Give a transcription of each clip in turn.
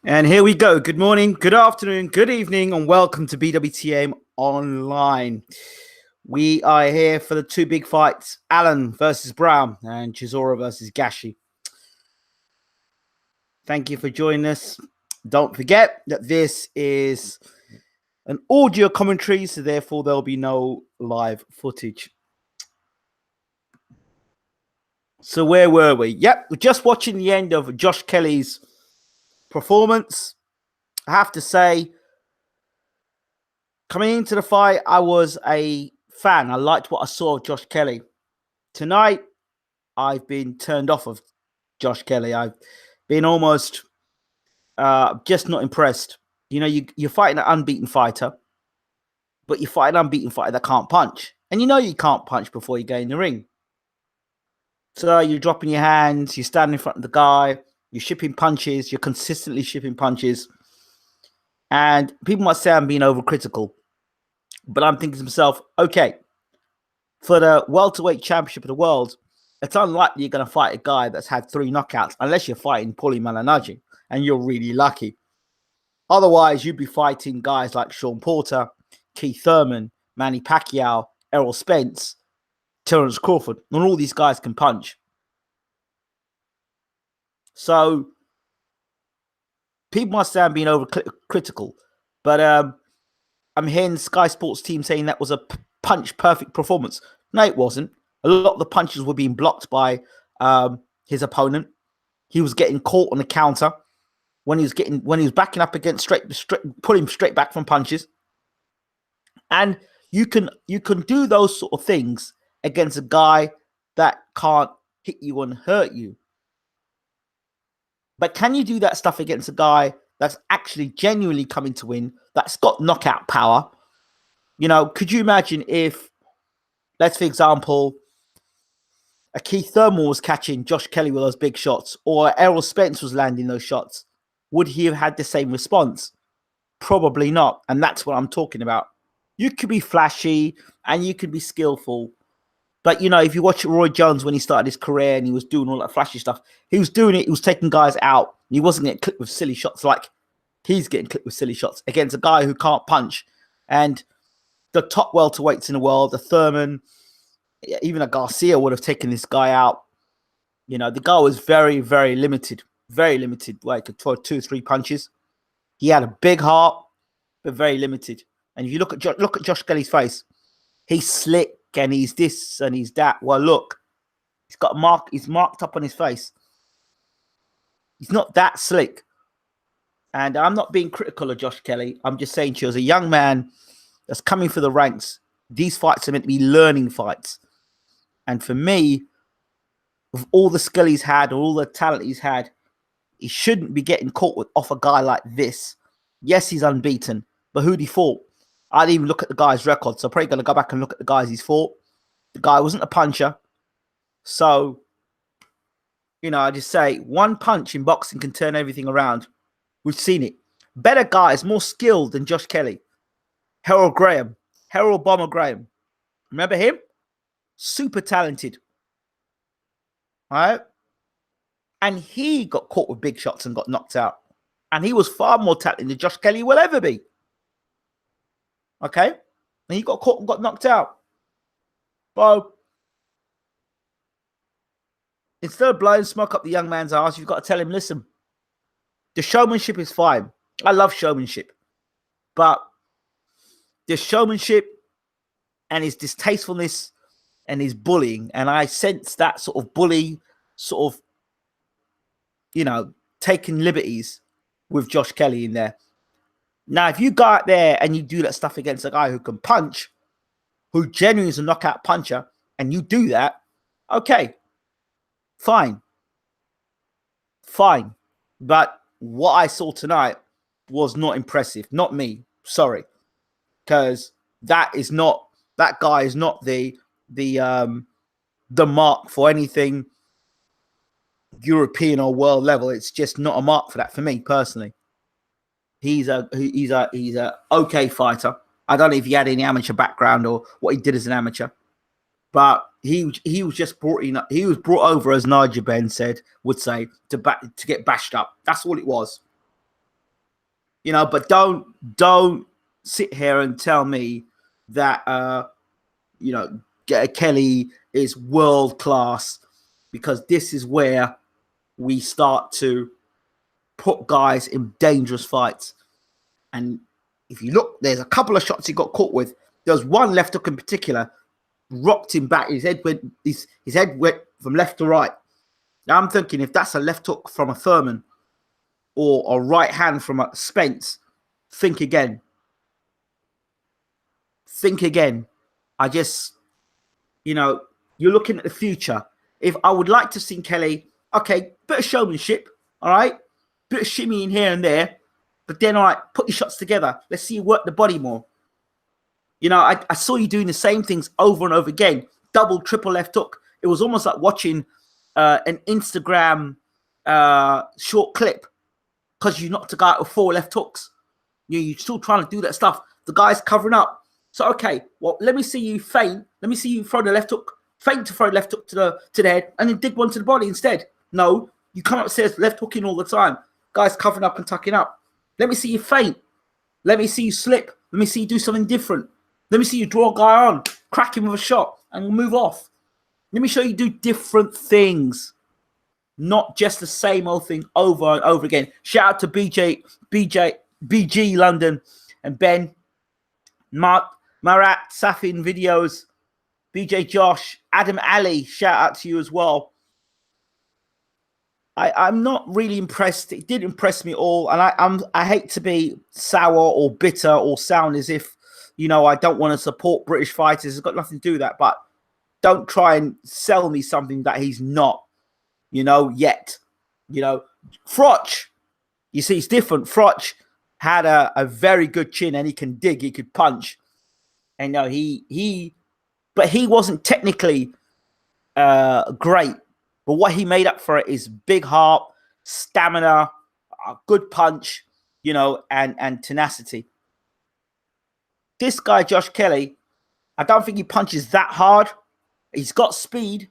And here we go. Good morning, good afternoon, good evening, and welcome to BWTM Online. We are here for the two big fights, Allen versus Browne and Chisora versus Gashi. Thank you for joining us. Don't forget that this is an audio commentary, so therefore there'll be no live footage. So where were we? Yep, we're just watching the end of Josh Kelly's performance. I have to say, coming into the fight, I was a fan. I liked what I saw of Josh Kelly. Tonight, I've been turned off of Josh Kelly. I've been almost just not impressed. You know, you're fighting an unbeaten fighter, but you fight an unbeaten fighter that can't punch. And you know you can't punch before you go in the ring. So you're dropping your hands, you're standing in front of the guy, you're shipping punches, you're consistently shipping punches. And people might say I'm being overcritical. But I'm thinking to myself, okay, for the welterweight championship of the world, it's unlikely you're going to fight a guy that's had 3 knockouts, unless you're fighting Paulie Malignaggi, and you're really lucky. Otherwise, you'd be fighting guys like Sean Porter, Keith Thurman, Manny Pacquiao, Errol Spence, Terence Crawford, and all these guys can punch. So, people must say I'm being overcritical, but I'm hearing the Sky Sports team saying that was a punch-perfect performance. No, it wasn't. A lot of the punches were being blocked by his opponent. He was getting caught on the counter when he was backing up against straight, put him straight back from punches. And you can do those sort of things against a guy that can't hit you and hurt you. But can you do that stuff against a guy that's actually genuinely coming to win, that's got knockout power? You know, could you imagine if, let's for example, a Keith Thurman was catching Josh Kelly with those big shots, or Errol Spence was landing those shots? Would he have had the same response? Probably not. And that's what I'm talking about. You could be flashy and you could be skillful. But, you know, if you watch Roy Jones when he started his career and he was doing all that flashy stuff, he was doing it. He was taking guys out. He wasn't getting clipped with silly shots like he's getting clipped with silly shots against a guy who can't punch. And the top welterweights in the world, the Thurman, even a Garcia would have taken this guy out. You know, the guy was very, very limited. Very limited. Well, he could throw 2 or 3 punches. He had a big heart, but very limited. And if you look at Josh Kelly's face, he's slick and he's this and he's that. Well, look, he's got a mark. He's marked up on his face. He's not that slick. And I'm not being critical of Josh Kelly. I'm just saying to you, as a young man that's coming for the ranks, these fights are meant to be learning fights. And for me, with all the skill he's had, all the talent he's had, he shouldn't be getting caught off a guy like this. Yes, he's unbeaten, but who'd he fought? I didn't even look at the guy's record, so I'm probably going to go back and look at the guys he's fought. The guy wasn't a puncher. So, you know, I just say one punch in boxing can turn everything around. We've seen it. Better guys, more skilled than Josh Kelly. Harold Bomber Graham. Remember him? Super talented. All right? And he got caught with big shots and got knocked out. And he was far more talented than Josh Kelly will ever be. Okay? And he got caught and got knocked out. So, instead of blowing smoke up the young man's ass, you've got to tell him, listen, the showmanship is fine. I love showmanship. But the showmanship and his distastefulness and his bullying, and I sense that sort of bully, sort of, you know, taking liberties with Josh Kelly in there. Now, if you go out there and you do that stuff against a guy who can punch, who genuinely is a knockout puncher, and you do that, okay, Fine. Fine. But what I saw tonight was not impressive. Not me. Sorry. Because that guy is not the mark for anything European or world level. It's just not a mark for that for me personally. He's a okay fighter. I don't know if he had any amateur background or what he did as an amateur, but he was just brought in. He was brought over, as Nigel Ben would say, to get bashed up. That's all it was. You know, but don't sit here and tell me that you know, Kelly is world class, because this is where we start to put guys in dangerous fights. And if you look, there's a couple of shots he got caught with. There was one left hook in particular, rocked him back. His head went from left to right. Now I'm thinking, if that's a left hook from a Thurman or a right hand from a Spence, think again. Think again. I just, you know, you're looking at the future. If I would like to see Kelly, okay, bit of showmanship, all right? Bit of shimmy in here and there. But then, all right, put your shots together. Let's see you work the body more. You know, I saw you doing the same things over and over again. Double, triple left hook. It was almost like watching an Instagram short clip, because you knocked a guy out with 4 left hooks. You're still trying to do that stuff. The guy's covering up. So, okay, well, let me see you feint. Let me see you throw the left hook. Feint to throw the left hook to the head, and then dig one to the body instead. No, you come upstairs left hooking all the time. Guy's covering up and tucking up. Let me see you feint. Let me see you slip. Let me see you do something different. Let me see you draw a guy on, crack him with a shot, and we'll move off. Let me show you do different things, not just the same old thing over and over again. Shout out to BG London and Ben, Marat, Safin videos, BJ Josh, Adam Ali. Shout out to you as well. I'm not really impressed. It did impress me all, and I hate to be sour or bitter or sound as if, you know, I don't want to support British fighters. It's got nothing to do with that. But don't try and sell me something that he's not, you know, yet. You know, Froch, you see, it's different. Froch had a very good chin, and he can dig, he could punch. And no, but he wasn't technically great. But what he made up for it is big heart, stamina, a good punch, you know, and tenacity. This guy, Josh Kelly, I don't think he punches that hard. He's got speed,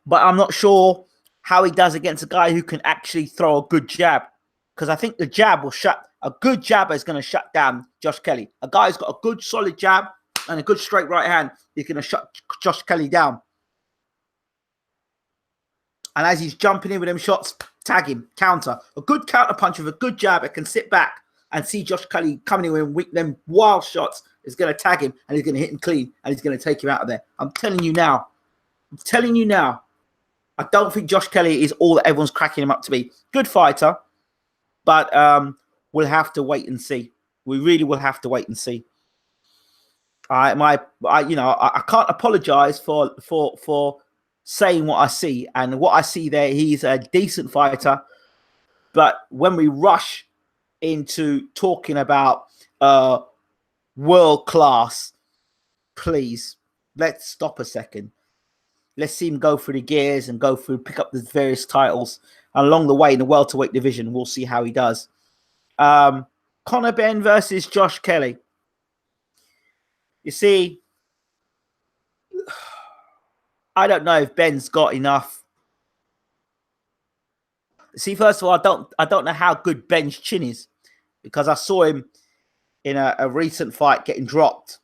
but I'm not sure how he does against a guy who can actually throw a good jab. Because I think the jab will a good jabber is going to shut down Josh Kelly. A guy who's got a good solid jab and a good straight right hand, he's going to shut Josh Kelly down. And as he's jumping in with them shots, tag him, counter. A good counter punch with a good jab that can sit back and see Josh Kelly coming in with them wild shots is going to tag him, and he's going to hit him clean, and he's going to take him out of there. I'm telling you now. I don't think Josh Kelly is all that everyone's cracking him up to be. Good fighter, but we'll have to wait and see. We really will have to wait and see. I can't apologize for saying what I see, and what I see there, he's a decent fighter. But when we rush into talking about world class, please, let's stop a second. Let's see him go through the gears and pick up the various titles. And along the way in the welterweight division, we'll see how he does. Conor Benn versus Josh Kelly. You see, I don't know if Ben's got enough. See, first of all, I don't know how good Ben's chin is, because I saw him in a recent fight getting dropped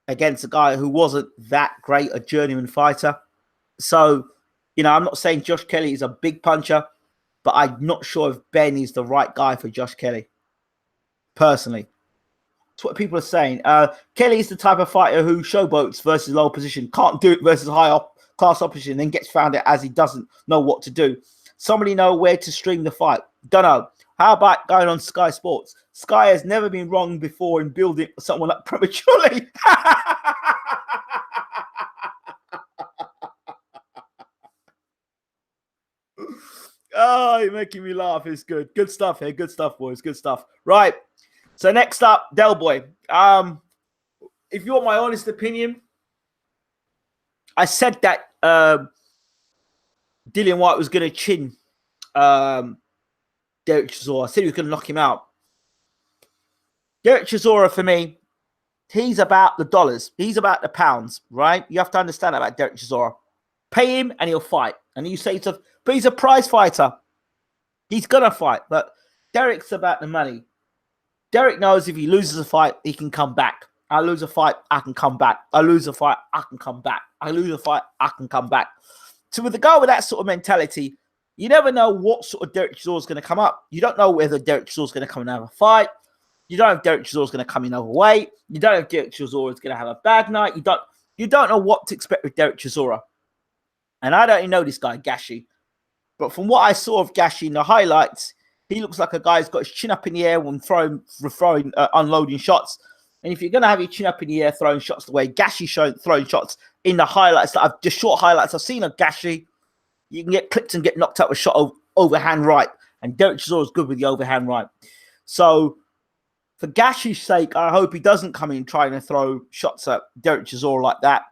against a guy who wasn't that great a journeyman fighter. So, you know, I'm not saying Josh Kelly is a big puncher, but I'm not sure if Ben is the right guy for Josh Kelly, personally. That's what people are saying. Kelly is the type of fighter who showboats versus low position, can't do it versus high class opposition, then gets found out as he doesn't know what to do. Somebody know where to stream the fight? Don't know. How about going on Sky Sports? Sky has never been wrong before in building someone up prematurely. you're making me laugh. It's good. Good stuff here. Good stuff, boys. Good stuff. Right. So next up, Del Boy. If you want my honest opinion, I said that Dillian Whyte was going to chin Derek Chisora. I said he was going to knock him out. Derek Chisora, for me, he's about the dollars. He's about the pounds, right? You have to understand about Derek Chisora. Pay him and he'll fight. And you say to, but he's a prize fighter. He's going to fight. But Derek's about the money. Derek knows if he loses a fight, he can come back. I lose a fight, I can come back. I lose a fight, I can come back. I lose a fight, I can come back. So with the guy with that sort of mentality, you never know what sort of Derek Chisora is going to come up. You don't know whether Derek Chisora is going to come and have a fight. You don't know if Derek Chisora is going to come in overweight. You don't know if Derek Chisora is going to have a bad night. You don't know what to expect with Derek Chisora. And I don't even know this guy, Gashi. But from what I saw of Gashi in the highlights, he looks like a guy who's got his chin up in the air when unloading shots. And if you're going to have your chin up in the air throwing shots the way Gashi throwing shots in the highlights, the short highlights I've seen of Gashi, you can get clipped and get knocked out with a shot of overhand right. And Derek Chisora is good with the overhand right. So for Gashi's sake, I hope he doesn't come in trying to throw shots at Derek Chisora like that.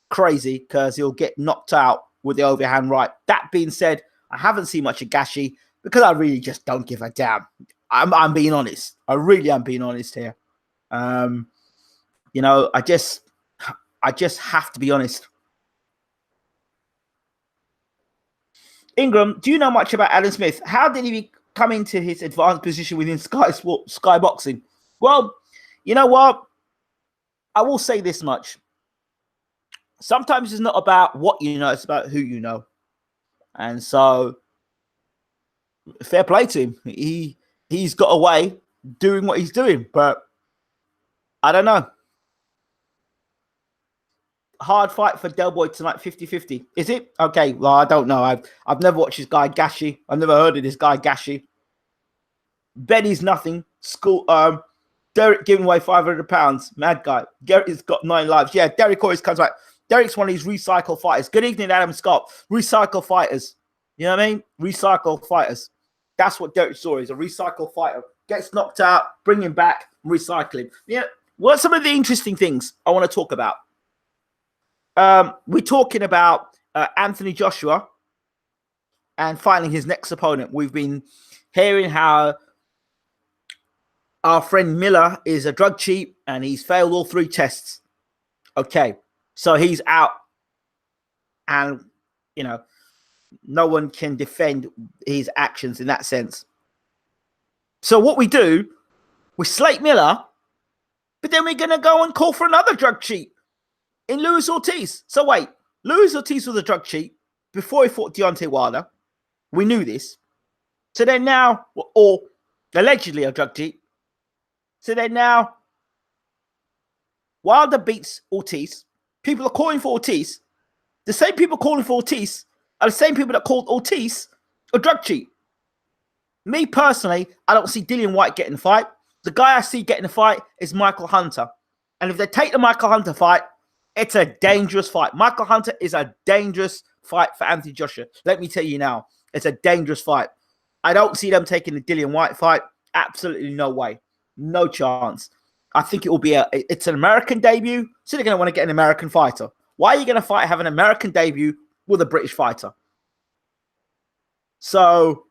Crazy, because he'll get knocked out with the overhand right. That being said, I haven't seen much of Gashi because I really just don't give a damn. I'm being honest. I really am being honest here. You know, I just have to be honest. Ingram, do you know much about Adam Smith? How did he come into his advanced position within Sky Boxing? Well, you know what? I will say this much. Sometimes it's not about what you know, it's about who you know. And so, fair play to him. He's got away doing what he's doing, but I don't know. Hard fight for Del Boy tonight, 50-50. Is it? Okay, well, I don't know. I've never watched this guy, Gashi. I've never heard of this guy, Gashi. Betty's nothing. Derek giving away £500. Mad guy. Derek's got 9 lives. Yeah, Derek always comes back. Derek's one of these recycle fighters. Good evening, Adam Scott. Recycle fighters. You know what I mean? Recycle fighters. That's what Derek Chisora is, a recycle fighter. Gets knocked out, bring him back, recycle him. Yeah. What are some of the interesting things I want to talk about? We're talking about Anthony Joshua and fighting his next opponent. We've been hearing how our friend Miller is a drug cheat and he's failed all 3 tests. Okay, so he's out and, you know, no one can defend his actions in that sense. So what we do, we slate Miller, but then we're going to go and call for another drug cheat in Luis Ortiz. So wait, Luis Ortiz was a drug cheat before he fought Deontay Wilder. We knew this. So then now, or allegedly a drug cheat. So then now, Wilder beats Ortiz. People are calling for Ortiz. The same people calling for Ortiz are the same people that called Ortiz a drug cheat. Me personally, I don't see Dillian Whyte getting the fight. The guy I see getting the fight is Michael Hunter. And if they take the Michael Hunter fight, it's a dangerous fight. Michael Hunter is a dangerous fight for Anthony Joshua. Let me tell you now, it's a dangerous fight. I don't see them taking the Dillian Whyte fight. Absolutely no way. No chance. I think it will be it's an American debut, so they're going to want to get an American fighter. Why are you going to have an American debut with a British fighter? So,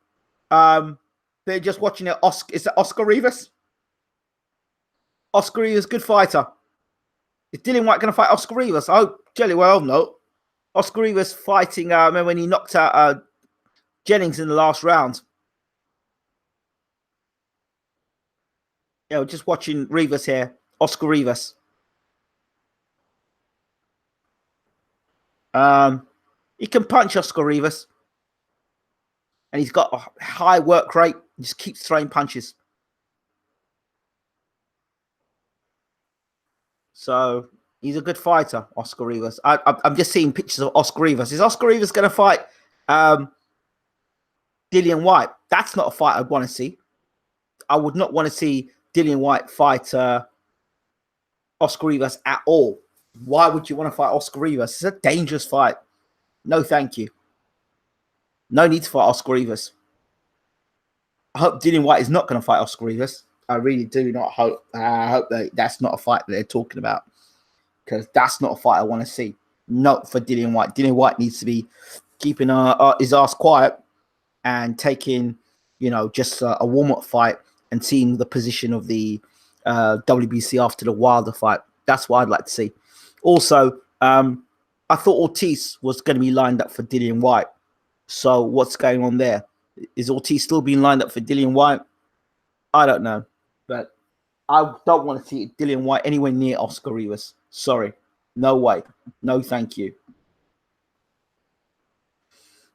they're just watching it. Is it Oscar Rivas? Oscar Rivas, good fighter. Is Dillian Whyte going to fight Oscar Rivas? Oh, jelly well, no. Oscar Rivas fighting, remember when he knocked out Jennings in the last round. Yeah, we're just watching Rivas here. Oscar Rivas. He can punch Oscar Rivas. And he's got a high work rate. He just keeps throwing punches. So he's a good fighter, Oscar Rivas. I'm just seeing pictures of Oscar Rivas. Is Oscar Rivas going to fight Dillian Whyte? That's not a fight I'd want to see. I would not want to see Dillian Whyte fight Oscar Rivas at all. Why would you want to fight Oscar Rivas? It's a dangerous fight. No, thank you. No need to fight Oscar Rivas. I hope Dillian White is not going to fight Oscar Rivas. I really do not hope. I hope that that's not a fight that they're talking about, because that's not a fight I want to see. Not for Dillian White. Dillian White needs to be keeping his ass quiet and taking, just a warm-up fight and seeing the position of the WBC after the Wilder fight. That's what I'd like to see. Also, I thought Ortiz was going to be lined up for Dillian White. So what's going on there? Is Ortiz still being lined up for Dillian White? I don't know. But I don't want to see Dillian White anywhere near Oscar Rivas. Sorry. No way. No, thank you.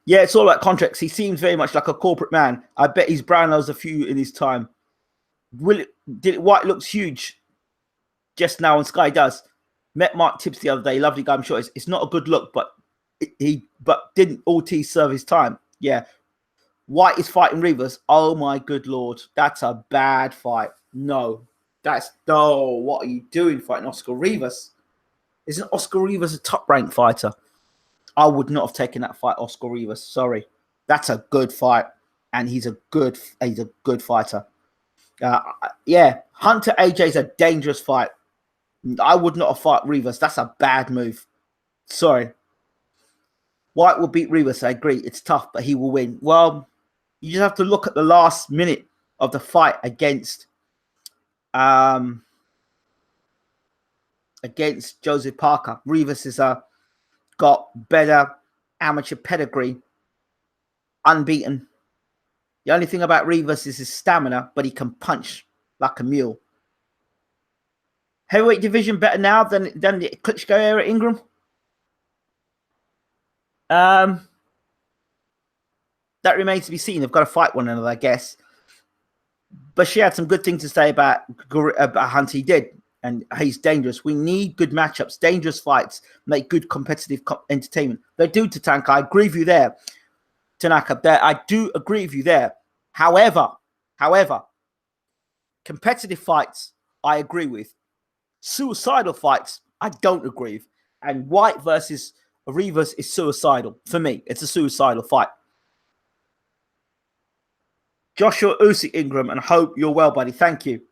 Yeah, it's all about contracts. He seems very much like a corporate man. I bet he's Browne knows a few in his time. White looks huge just now, and Sky does. Met Mark Tibbs the other day. Lovely guy, I'm sure. It's not a good look, but didn't Ortiz serve his time? Yeah. White is fighting Rivas. Oh my good lord. That's a bad fight. No. What are you doing fighting Oscar Rivas? Isn't Oscar Rivas a top-ranked fighter? I would not have taken that fight, Oscar Rivas. Sorry. That's a good fight. And he's a good fighter. Yeah. Hunter AJ is a dangerous fight. I would not have fought Rivas. That's a bad move. Sorry. White will beat Rivas. I agree. It's tough, but he will win. Well, you just have to look at the last minute of the fight against Joseph Parker. Rivas is got better amateur pedigree, unbeaten. The only thing about Rivas is his stamina, but he can punch like a mule. Heavyweight division better now than the Klitschko era, Ingram? That remains to be seen. They've got to fight one another, I guess. But she had some good things to say about Hunter. He did. And he's dangerous. We need good matchups, dangerous fights, make good competitive entertainment. They do, Tatanka. I agree with you there, Tanaka. I do agree with you there. However, competitive fights, I agree with. Suicidal fights, I don't agree with. And White versus Rivas is suicidal. For me, it's a suicidal fight. Joshua Usyk, Ingram, and hope you're well, buddy. Thank you.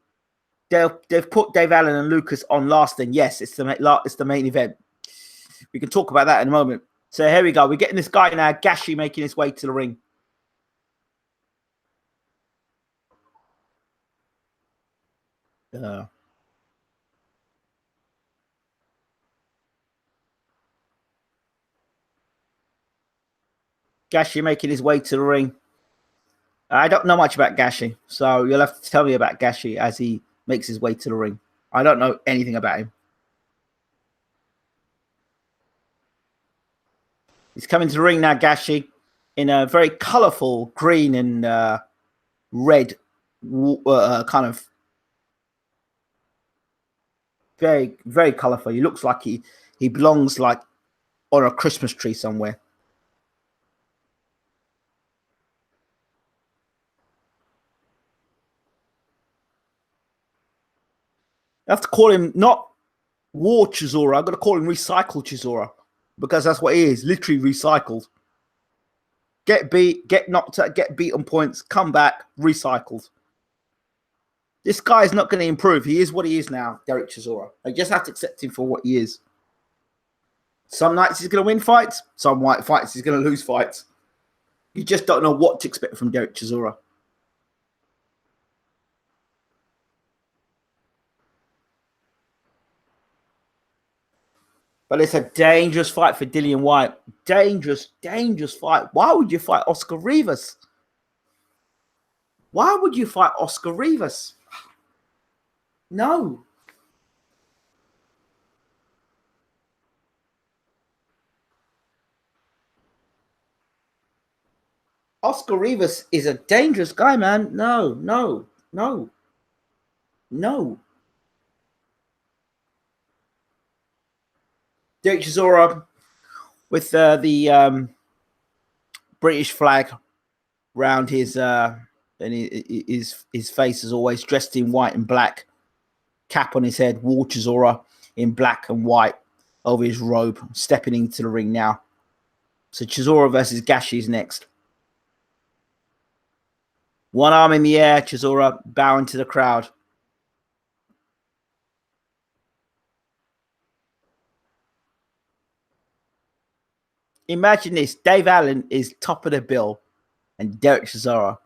They've put Dave Allen and Lucas on last, then yes, it's the main event. We can talk about that in a moment. So here we go. We're getting this guy now, Gashi, making his way to the ring. Gashi making his way to the ring. I don't know much about Gashi, so you'll have to tell me about Gashi as he makes his way to the ring. I don't know anything about him. He's coming to the ring now, Gashi, in a very colourful green and red kind of very, very colourful. He looks like he belongs like on a Christmas tree somewhere. I have to call him not War Chisora. I've got to call him Recycled Chisora, because that's what he is, literally recycled. Get beat, get knocked out, get beat on points, come back, recycled. This guy is not going to improve. He is what he is now, Derek Chisora. I just have to accept him for what he is. Some nights he's going to win fights. Some white fights he's going to lose fights. You just don't know what to expect from Derek Chisora. But it's a dangerous fight for Dillian White. Dangerous, dangerous fight. Why would you fight Oscar Rivas? Why would you fight Oscar Rivas? No. Oscar Rivas is a dangerous guy, man. No. Derek Chisora with the British flag round his and his face is always, dressed in white and black, cap on his head, War Chisora in black and white over his robe, stepping into the ring now. So Chisora versus Gashi is next. One arm in the air, Chisora bowing to the crowd. Imagine this. Dave Allen is top of the bill, and Derek Chisora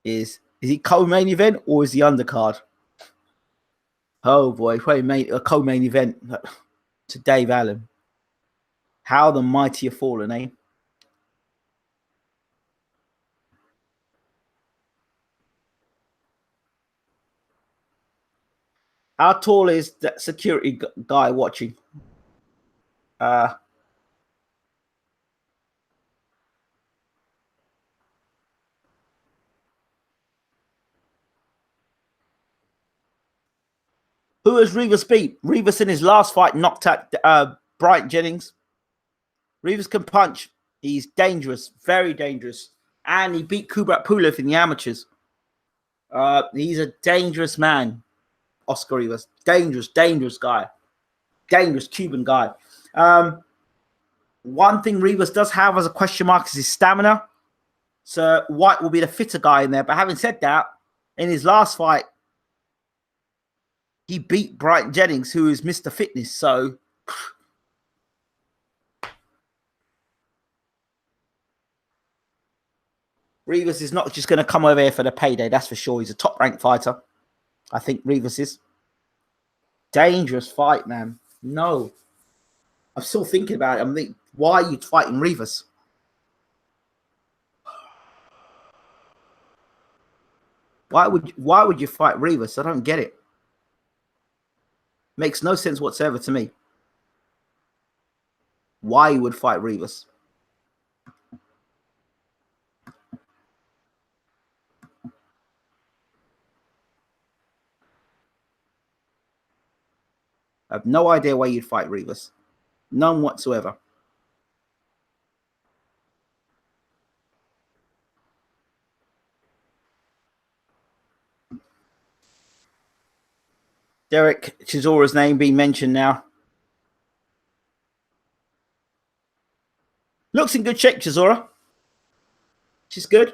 is he co-main event or is he undercard? Oh boy, probably a co-main event to Dave Allen. How the mighty have fallen, eh? How tall is that security guy watching? Who has Rivas beat? Rivas in his last fight knocked out Bryant Jennings. Rivas can punch. He's dangerous, very dangerous. And he beat Kubrat Pulev in the amateurs. He's a dangerous man, Oscar Rivas. Dangerous guy. Dangerous Cuban guy. One thing Rivas does have as a question mark is his stamina. So White will be the fitter guy in there. But having said that, in his last fight, he beat Bryant Jennings, who is Mr. Fitness. So Rivas is not just going to come over here for the payday. That's for sure. He's a top-ranked fighter. I think Rivas is. Dangerous fight, man. No. I'm still thinking about it. I'm thinking, why are you fighting Rivas? Why would you fight Rivas? I don't get it. Makes no sense whatsoever to me. Why you would fight Rivas? I have no idea why you'd fight Rivas. None whatsoever. Derek Chisora's name being mentioned now. Looks in good shape, Chisora. She's good.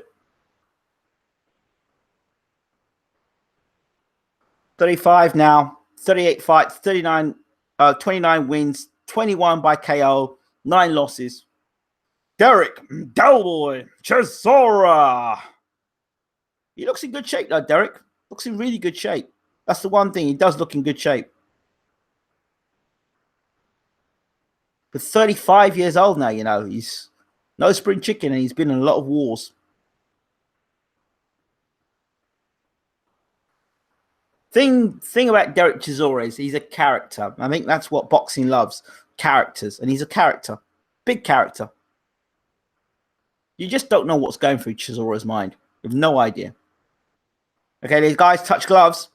35 now. 38 fights. 39, 29 wins. 21 by KO. 9 losses. Derek Delboy Chisora. He looks in good shape, though, Derek. Looks in really good shape. That's the one thing. He does look in good shape. But 35 years old now, you know. He's no spring chicken, and he's been in a lot of wars. Thing about Derek Chisora is he's a character. I think that's what boxing loves. Characters. And he's a character. Big character. You just don't know what's going through Chisora's mind. You have no idea. Okay, these guys touch gloves.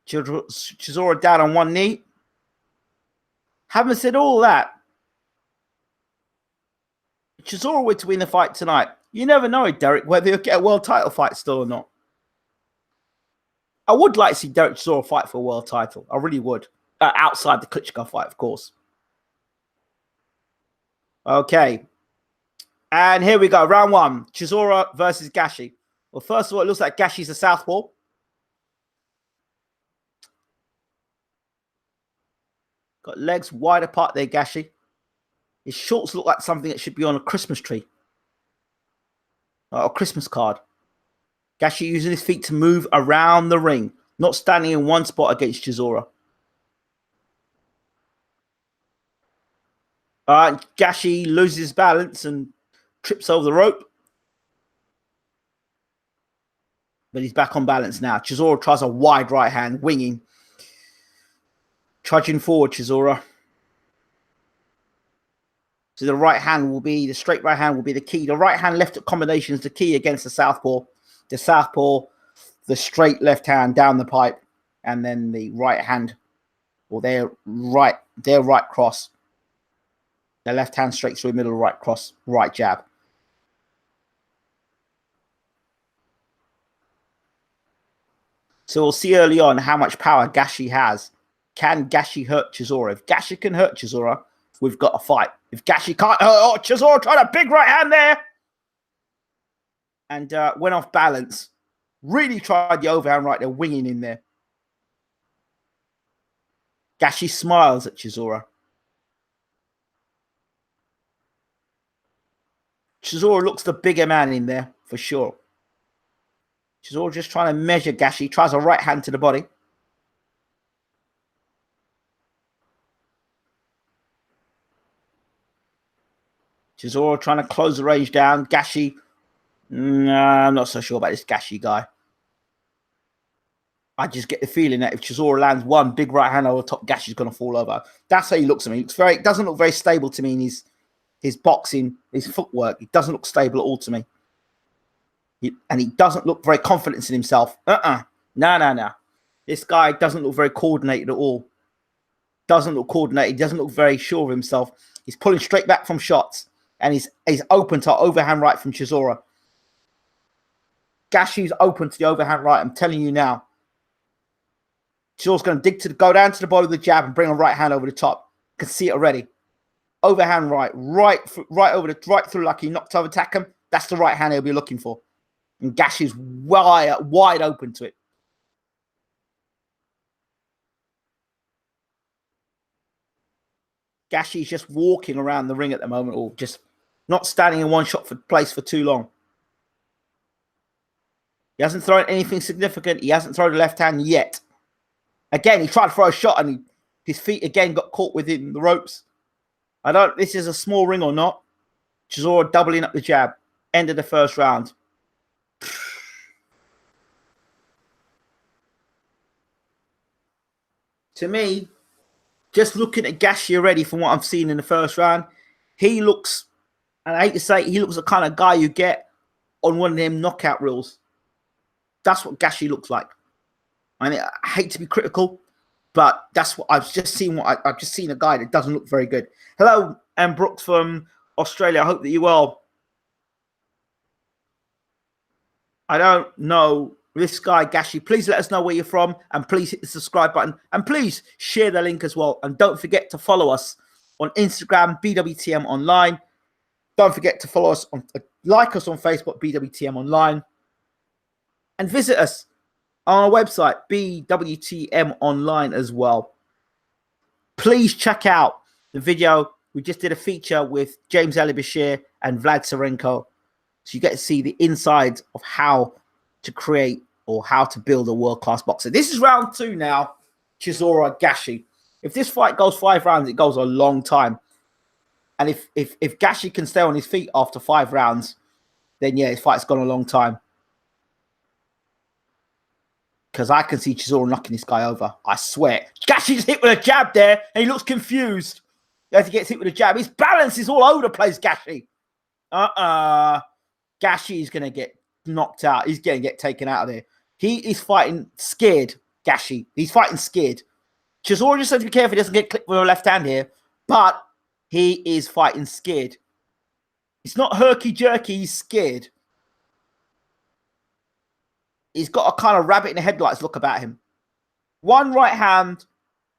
Chisora down on one knee. Having said all that, Chisora were to win the fight tonight. You never know, Derek, whether he'll get a world title fight still or not. I would like to see Derek Chisora fight for a world title. I really would. Outside the Klitschko fight, of course. Okay. And here we go. Round 1. Chisora versus Gashi. Well, first of all, it looks like Gashi's a southpaw. Got legs wide apart there, Gashi. His shorts look like something that should be on a Christmas tree. Or a Christmas card. Gashi using his feet to move around the ring. Not standing in one spot against Chisora. Gashi loses his balance and trips over the rope. But he's back on balance now. Chisora tries a wide right hand, winging. Trudging forward, Chisora. So the right hand will be, the straight right hand will be the key. The right hand left combination is the key against the southpaw. The southpaw, the straight left hand down the pipe, and then the right hand, or their right cross. The left hand straight through the middle, right cross, right jab. So we'll see early on how much power Gashi has. Can Gashi hurt Chisora? If Gashi can hurt Chisora, we've got a fight. If Gashi can't hurt Chisora, tried a big right hand there. and went off balance. Really tried the overhand right there, winging in there. Gashi smiles at Chisora. Chisora looks the bigger man in there, for sure. Chisora just trying to measure Gashi. Tries a right hand to the body. Chisora trying to close the range down. Gashi, nah, I'm not so sure about this Gashi guy. I just get the feeling that if Chisora lands one big right hand over the top, Gashi's going to fall over. That's how he looks to me. It doesn't look very stable to me in his boxing, his footwork. It doesn't look stable at all to me. And he doesn't look very confident in himself. No. This guy doesn't look very coordinated at all. Doesn't look coordinated. Doesn't look very sure of himself. He's pulling straight back from shots. And he's open to overhand right from Chisora. Gashi's open to the overhand right. I'm telling you now. Chisora's going to go down to the body of the jab and bring a right hand over the top. Can see it already. Overhand right through like he knocked over Takam. That's the right hand he'll be looking for. And Gashi's wide open to it. Gashi's just walking around the ring at the moment, or just not standing in one shot place for too long. He hasn't thrown anything significant. He hasn't thrown the left hand yet. Again, he tried to throw a shot and his feet again got caught within the ropes. This is a small ring or not. Chisora doubling up the jab. End of the first round. To me, just looking at Gashi already from what I've seen in the first round, he looks, and I hate to say it, he looks the kind of guy you get on one of them knockout reels. That's what Gashi looks like. I hate to be critical, but that's what I've just seen. I've just seen a guy that doesn't look very good. Hello, Anne Brooks from Australia. I hope that you're well. I don't know this guy, Gashi. Please let us know where you're from, and please hit the subscribe button, and please share the link as well. And don't forget to follow us on Instagram, BWTM Online. Don't forget to follow us like us on Facebook, BWTM Online, and visit us on our website, BWTM Online as well. Please check out the video. We just did a feature with James Ali Bashir and Vlad Serenko. So you get to see the insides of how to create or how to build a world-class boxer. This is round 2 now, Chisora Gashi. If this fight goes 5 rounds, it goes a long time. And if Gashi can stay on his feet after 5 rounds, then yeah, his fight's gone a long time. Because I can see Chisora knocking this guy over. I swear. Gashi's hit with a jab there, and he looks confused as he gets hit with a jab. His balance is all over the place, Gashi. Gashi is going to get knocked out. He's going to get taken out of there. He is fighting scared, Gashi. He's fighting scared. Chisora just has to be careful he doesn't get clipped with a left hand here, but he is fighting scared. It's not herky-jerky. He's scared. He's got a kind of rabbit in the headlights look about him. One right hand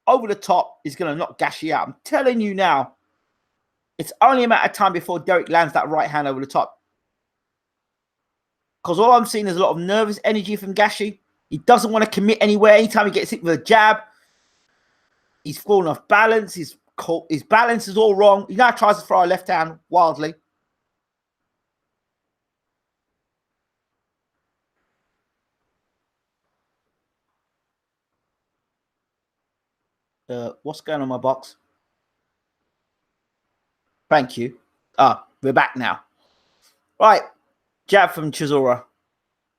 over the top is going to knock Gashi out. I'm telling you now, it's only a matter of time before Derek lands that right hand over the top. Because all I'm seeing is a lot of nervous energy from Gashi. He doesn't want to commit anywhere. Anytime he gets hit with a jab, he's falling off balance. His balance is all wrong. He now tries to throw a left hand wildly. What's going on my box? Thank you. We're back now. Right. Jab from Chisora.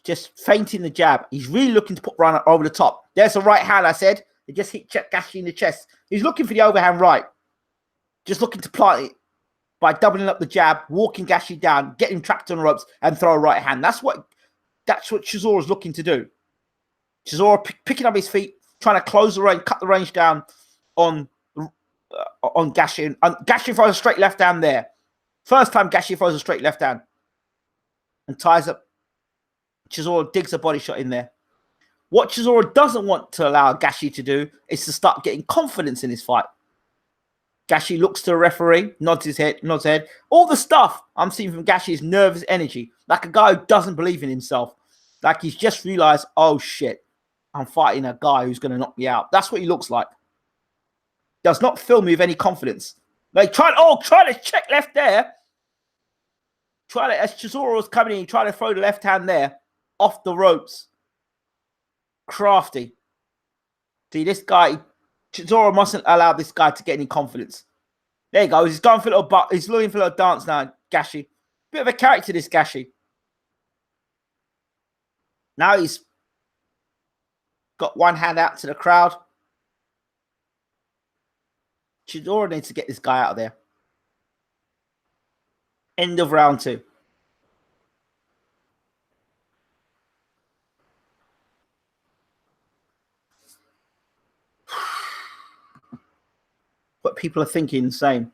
Just feinting the jab. He's really looking to put Browne over the top. There's a right hand, I said. He just hit Gashi in the chest. He's looking for the overhand right. Just looking to plant it by doubling up the jab, walking Gashi down, getting trapped on the ropes, and throw a right hand. That's what Chisora's looking to do. Chisora picking up his feet, trying to close the range, cut the range down on Gashi. And Gashi throws a straight left hand there. First time Gashi throws a straight left hand and ties up. Chisora digs a body shot in there. What Chisora doesn't want to allow Gashi to do is to start getting confidence in his fight. Gashi looks to the referee, nods his head. All the stuff I'm seeing from Gashi is nervous energy, like a guy who doesn't believe in himself. Like he's just realized, oh shit, I'm fighting a guy who's going to knock me out. That's what he looks like. Does not fill me with any confidence. Like try to check left there. As Chisora was coming in, he tried to throw the left hand there off the ropes. Crafty. See, this guy, Chisora mustn't allow this guy to get any confidence. There he goes. He's going for a little he's looking for a little dance now, Gashi. Bit of a character, this Gashi. Now he's got one hand out to the crowd. Chisora needs to get this guy out of there. End of round 2. But people are thinking the same.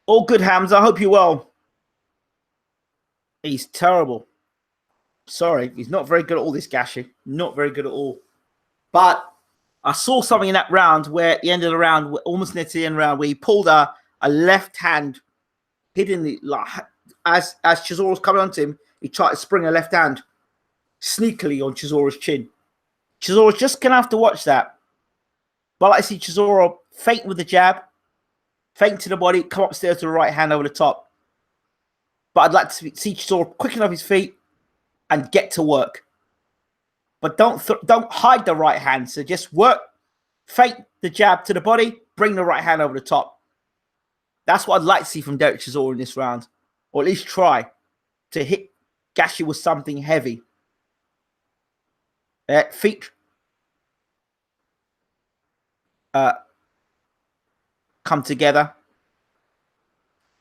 All good, Hamza. I hope you're well. He's terrible. Sorry, he's not very good at all, this Gashi. Not very good at all. But I saw something in that round where at the end of the round, almost near to the end of the round, where he pulled a left hand, hidden the, like, as Chisora was coming onto him, he tried to spring a left hand sneakily on Chisora's chin. Chisora's just going to have to watch that. But I see Chisora feint with the jab, feint to the body, come upstairs to the right hand over the top. But I'd like to see Chisora quicken up his feet and get to work. But don't hide the right hand. So just work, feint the jab to the body, bring the right hand over the top. That's what I'd like to see from Derek Chisora in this round. Or at least try to hit Gashi with something heavy. Feet come together.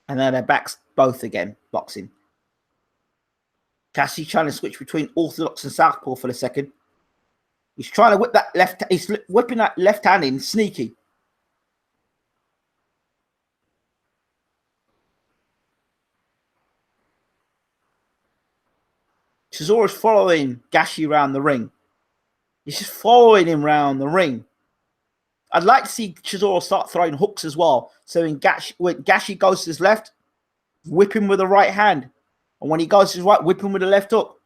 And then their backs both again, boxing. Gashi trying to switch between orthodox and southpaw for the second. He's trying to whip that left. He's whipping that left hand in, sneaky. Chisora's following Gashi around the ring. He's just following him around the ring. I'd like to see Chisora start throwing hooks as well. So when Gashi goes to his left, whip him with the right hand. And when he goes to his right, whip him with the left hook.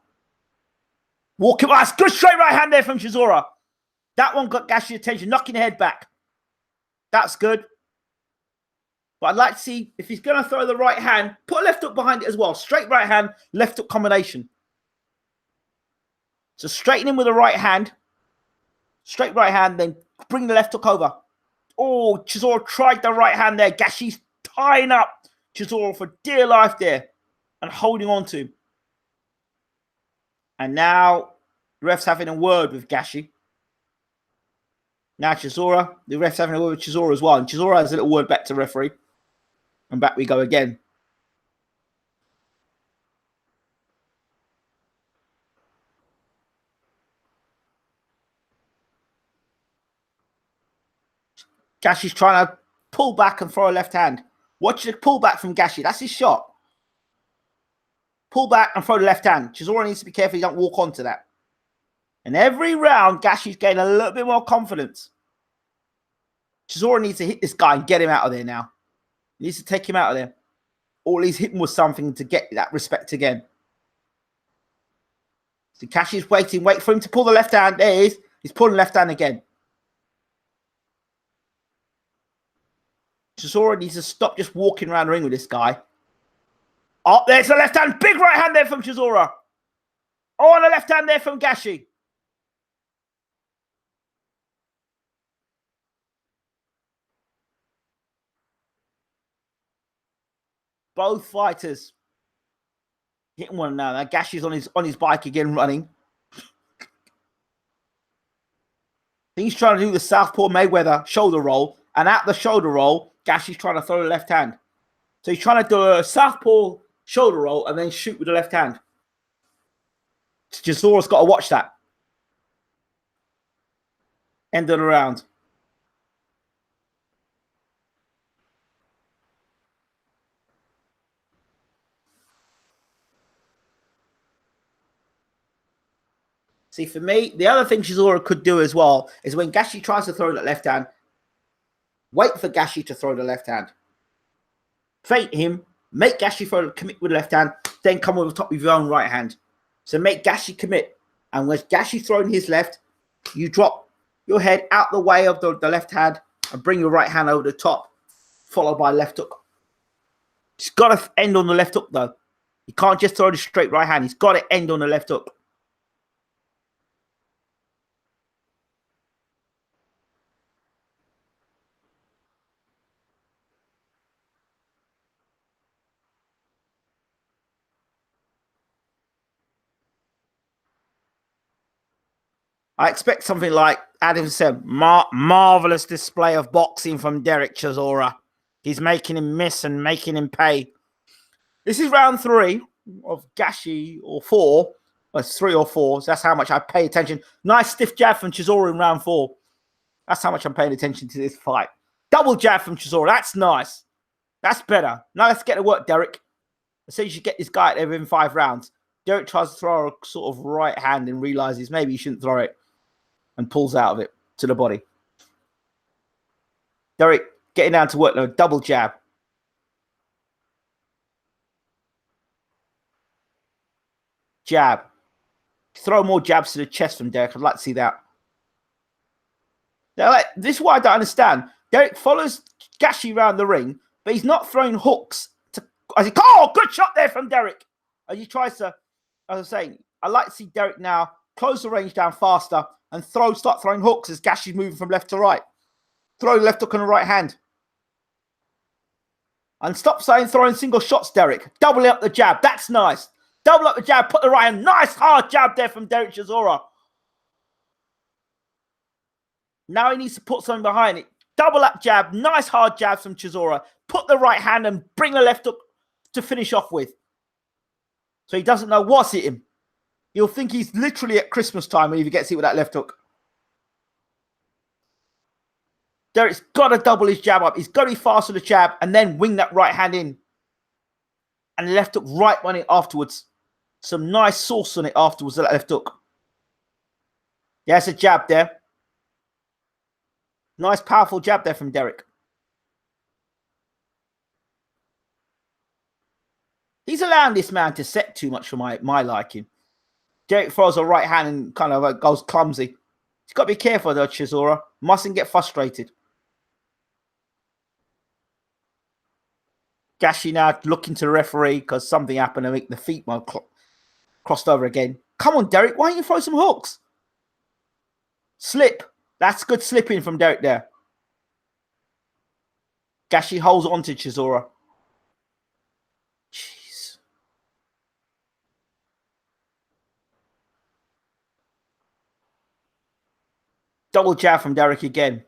Walk him. That's good straight right hand there from Chisora. That one got Gashi's attention, knocking the head back. That's good. But I'd like to see, if he's going to throw the right hand, put a left hook behind it as well. Straight right hand, left hook combination. So straighten him with the right hand. Straight right hand, then bring the left hook over. Oh, Chisora tried the right hand there. Gashi's tying up Chisora for dear life there and holding on to him. And now the ref's having a word with Gashi. Now Chisora, the ref's having a word with Chisora as well. And Chisora has a little word back to the referee. And back we go again. Gashi's trying to pull back and throw a left hand. Watch the pull back from Gashi. That's his shot. Pull back and throw the left hand. Chisora needs to be careful he don't walk onto that. And every round, Gashi's getting a little bit more confidence. Chisora needs to hit this guy and get him out of there now. He needs to take him out of there. Or at least hit him with something to get that respect again. So Gashi's waiting. Wait for him to pull the left hand. There he is. He's pulling left hand again. Chisora needs to stop just walking around the ring with this guy. Oh, there's the left hand. Big right hand there from Chisora. Oh, and the left hand there from Gashi. Both fighters hitting one another. Now Gashi's on his bike again running. He's trying to do the southpaw Mayweather shoulder roll. And at the shoulder roll, Gashi's trying to throw the left hand. So he's trying to do a southpaw shoulder roll and then shoot with the left hand. Chisora's got to watch that. End of the round. See, for me, the other thing Chisora could do as well is when Gashi tries to throw that left hand, wait for Gashi to throw the left hand. Feint him, make Gashi commit with the left hand, then come over the top with your own right hand. So make Gashi commit. And when Gashi throwing his left, you drop your head out the way of the left hand and bring your right hand over the top, followed by left hook. He's got to end on the left hook, though. You can't just throw the straight right hand. He's got to end on the left hook. I expect something like Adam said, marvelous display of boxing from Derek Chisora. He's making him miss and making him pay. This is round 3 of Gashi, or 4. Well, it's 3 or 4. So that's how much I pay attention. Nice stiff jab from Chisora in round 4. That's how much I'm paying attention to this fight. Double jab from Chisora. That's nice. That's better. Now let's get to work, Derek. I say you should get this guy out there within 5 rounds. Derek tries to throw a sort of right hand and realizes maybe he shouldn't throw it and pulls out of it to the body. Derek getting down to work now. Double jab. Jab. Throw more jabs to the chest from Derek. I'd like to see that. This is what I don't understand. Derek follows Gashi around the ring, but he's not throwing hooks. Oh, good shot there from Derek. And he tries to, as I was saying, I like to see Derek now close the range down faster and start throwing hooks as Gashi's moving from left to right. Throw the left hook on the right hand. And stop throwing single shots, Derek. Double up the jab. That's nice. Double up the jab. Put the right hand. Nice hard jab there from Derek Chisora. Now he needs to put something behind it. Double up jab. Nice hard jabs from Chisora. Put the right hand and bring the left hook to finish off with. So he doesn't know what's hit him. He'll think he's literally at Christmas time when he gets hit with that left hook. Derek's got to double his jab up. He's got to be fast with the jab and then wing that right hand in. And the left hook right on it afterwards. Some nice sauce on it afterwards, that left hook. Yeah, it's a jab there. Nice, powerful jab there from Derek. He's allowing this man to set too much for my liking. Derek throws a right hand and kind of goes clumsy. He's got to be careful though, Chisora. Mustn't get frustrated. Gashi now looking to the referee because something happened to make the feet crossed over again. Come on, Derek. Why don't you throw some hooks? Slip. That's good slipping from Derek there. Gashi holds on to Chisora. Jeez. Double jab from Derek again.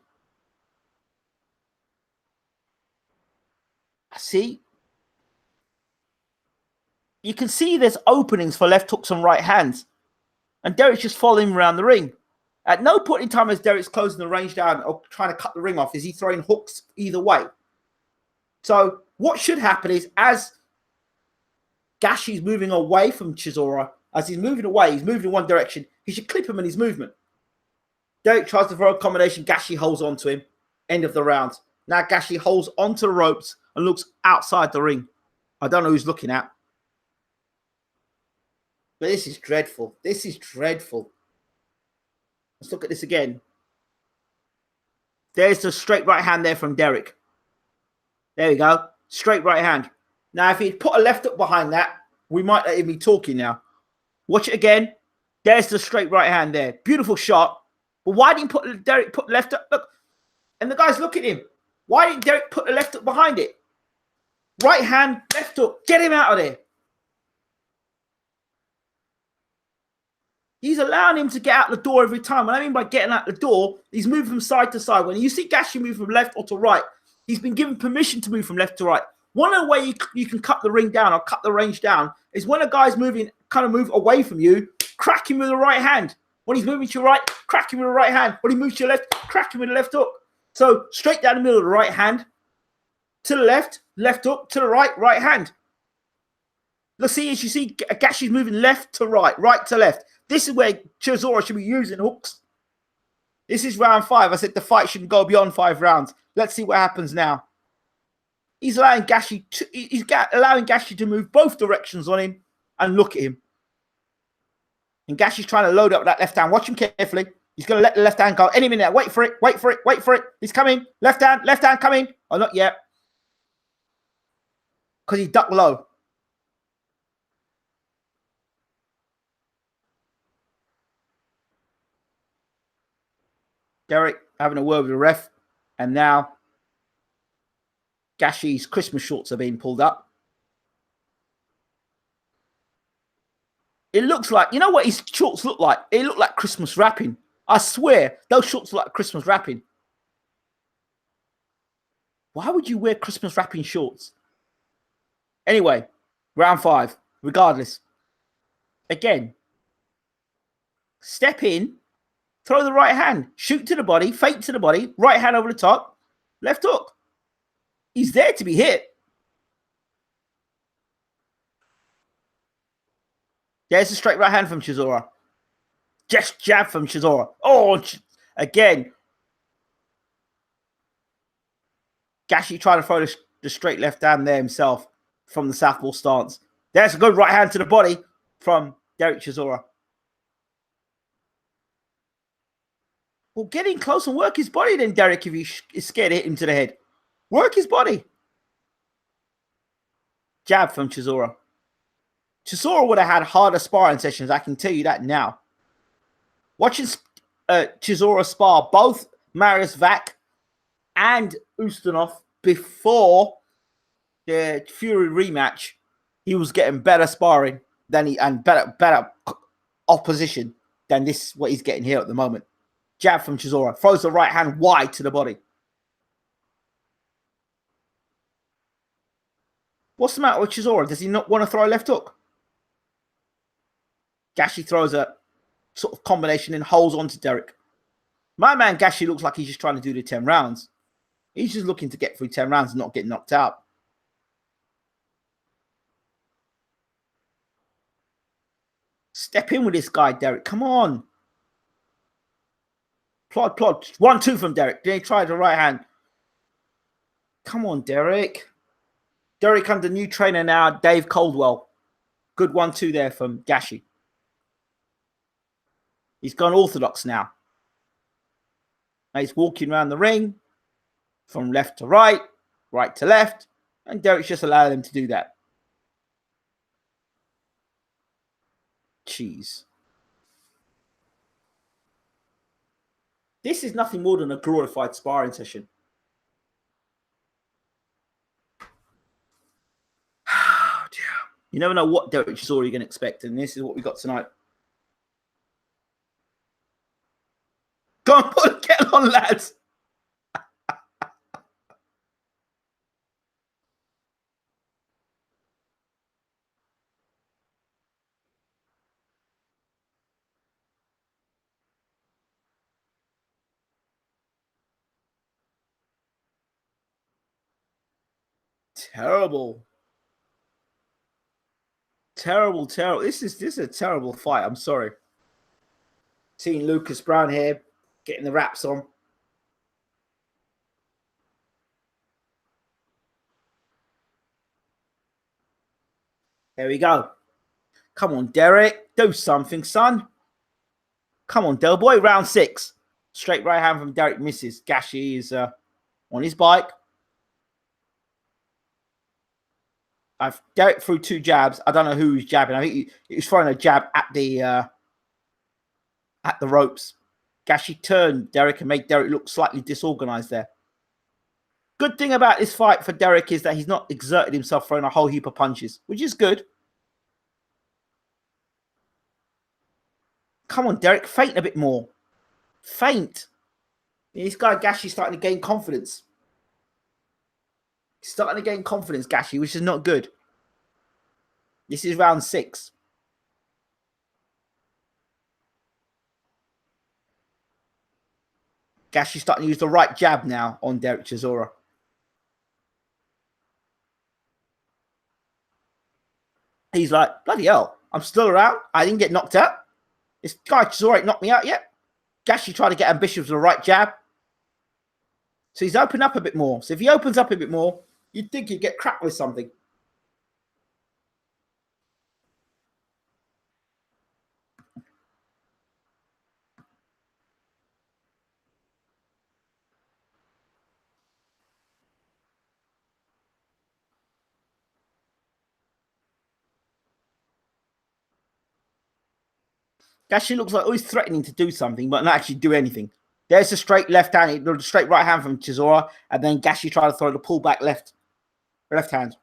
See? You can see there's openings for left hooks and right hands. And Derek's just following him around the ring. At no point in time as Derek's closing the range down or trying to cut the ring off, is he throwing hooks either way. So what should happen is as Gashi's moving away from Chisora, as he's moving away, he's moving in one direction, he should clip him in his movement. Derek tries to throw a combination. Gashi holds on to him. End of the round. Now Gashi holds onto the ropes and looks outside the ring. I don't know who's looking at. But this is dreadful. This is dreadful. Let's look at this again. There's the straight right hand there from Derek. There we go. Straight right hand. Now, if he'd put a left hook behind that, we might not even be talking now. Watch it again. There's the straight right hand there. Beautiful shot. But why didn't Derek put left hook? Look. And the guys look at him. Why didn't Derek put the left hook behind it? Right hand, left hook. Get him out of there. He's allowing him to get out the door every time. What I mean by getting out the door, he's moving from side to side. When you see Gashi move from left or to right, he's been given permission to move from left to right. One of the ways you can cut the ring down or cut the range down is when a guy's moving, kind of move away from you, crack him with the right hand. When he's moving to your right, crack him with the right hand. When he moves to your left, crack him with the left hook. So straight down the middle of the right hand, to the left, left hook, to the right, right hand. Let's see, as you see, Gashi's moving left to right to left. This is where Chisora should be using hooks. This is round 5. I said the fight shouldn't go beyond 5 rounds. Let's see what happens now. He's allowing Gashi to move both directions on him and look at him. And Gashi's trying to load up that left hand. Watch him carefully. He's going to let the left hand go any minute. Wait for it. Wait for it. Wait for it. He's coming. Left hand coming. Oh, not yet. Because he ducked low. Derek having a word with the ref. And now Gashi's Christmas shorts are being pulled up. It looks like, you know what his shorts look like? It look like Christmas wrapping. I swear, those shorts look like Christmas wrapping. Why would you wear Christmas wrapping shorts? Anyway, round 5, regardless. Again, step in, throw the right hand, shoot to the body, fake to the body, right hand over the top, left hook. He's there to be hit. There's a straight right hand from Chisora. Just jab from Chisora. Oh, again. Gashi trying to throw the straight left hand there himself from the southpaw stance. There's a good right hand to the body from Derek Chisora. Well, get in close and work his body then, Derek, if he's scared to hit him to the head. Work his body. Jab from Chisora. Chisora would have had harder sparring sessions, I can tell you that now. Watching Chisora spar both Marius Vac and Ustinov before the Fury rematch, he was getting better sparring than and better opposition than this what he's getting here at the moment. Jab from Chisora, throws the right hand wide to the body. What's the matter with Chisora? Does he not want to throw a left hook? Gashi throws a sort of combination and holds on to Derek. My man Gashi looks like he's just trying to do the 10 rounds. He's just looking to get through 10 rounds and not get knocked out. Step in with this guy, Derek. Come on. Plod. 1-2 from Derek. Then he tried the right hand. Come on, Derek. Derek under new trainer now, Dave Coldwell. Good 1-2 there from Gashi. He's gone orthodox now. Now he's walking around the ring from left to right to left, and Derek's just allowing him to do that. Jeez. This is nothing more than a glorified sparring session. Oh, dear. You never know what Derek Chisora you're going to expect, and this is what we got tonight. Go on, put a kettle on, lads. Terrible. This is a terrible fight. I'm sorry. Seeing Lucas Browne here getting the wraps on. There we go. Come on, Derek. Do something, son. Come on, Del Boy. Round 6. Straight right hand from Derek misses. Gashi is on his bike. Derek threw 2 jabs. I don't know who was jabbing. I think he was throwing a jab at the ropes. Gashi turned Derek and made Derek look slightly disorganized there. Good thing about this fight for Derek is that he's not exerted himself throwing a whole heap of punches, which is good. Come on, Derek. Feint a bit more. Feint. This guy Gashi's starting to gain confidence. He's starting to gain confidence, Gashi, which is not good. This is round 6. Gashi's starting to use the right jab now on Derek Chisora. He's like, bloody hell, I'm still around. I didn't get knocked out. This guy Chisora ain't knocked me out yet. Gashi tried to get ambitious with the right jab. So he's opened up a bit more. So if he opens up a bit more, you'd think he'd get cracked with something. Gashi looks like always threatening to do something, but not actually do anything. There's a straight left hand, the straight right hand from Chisora, and then Gashi tried to throw the pullback left hand.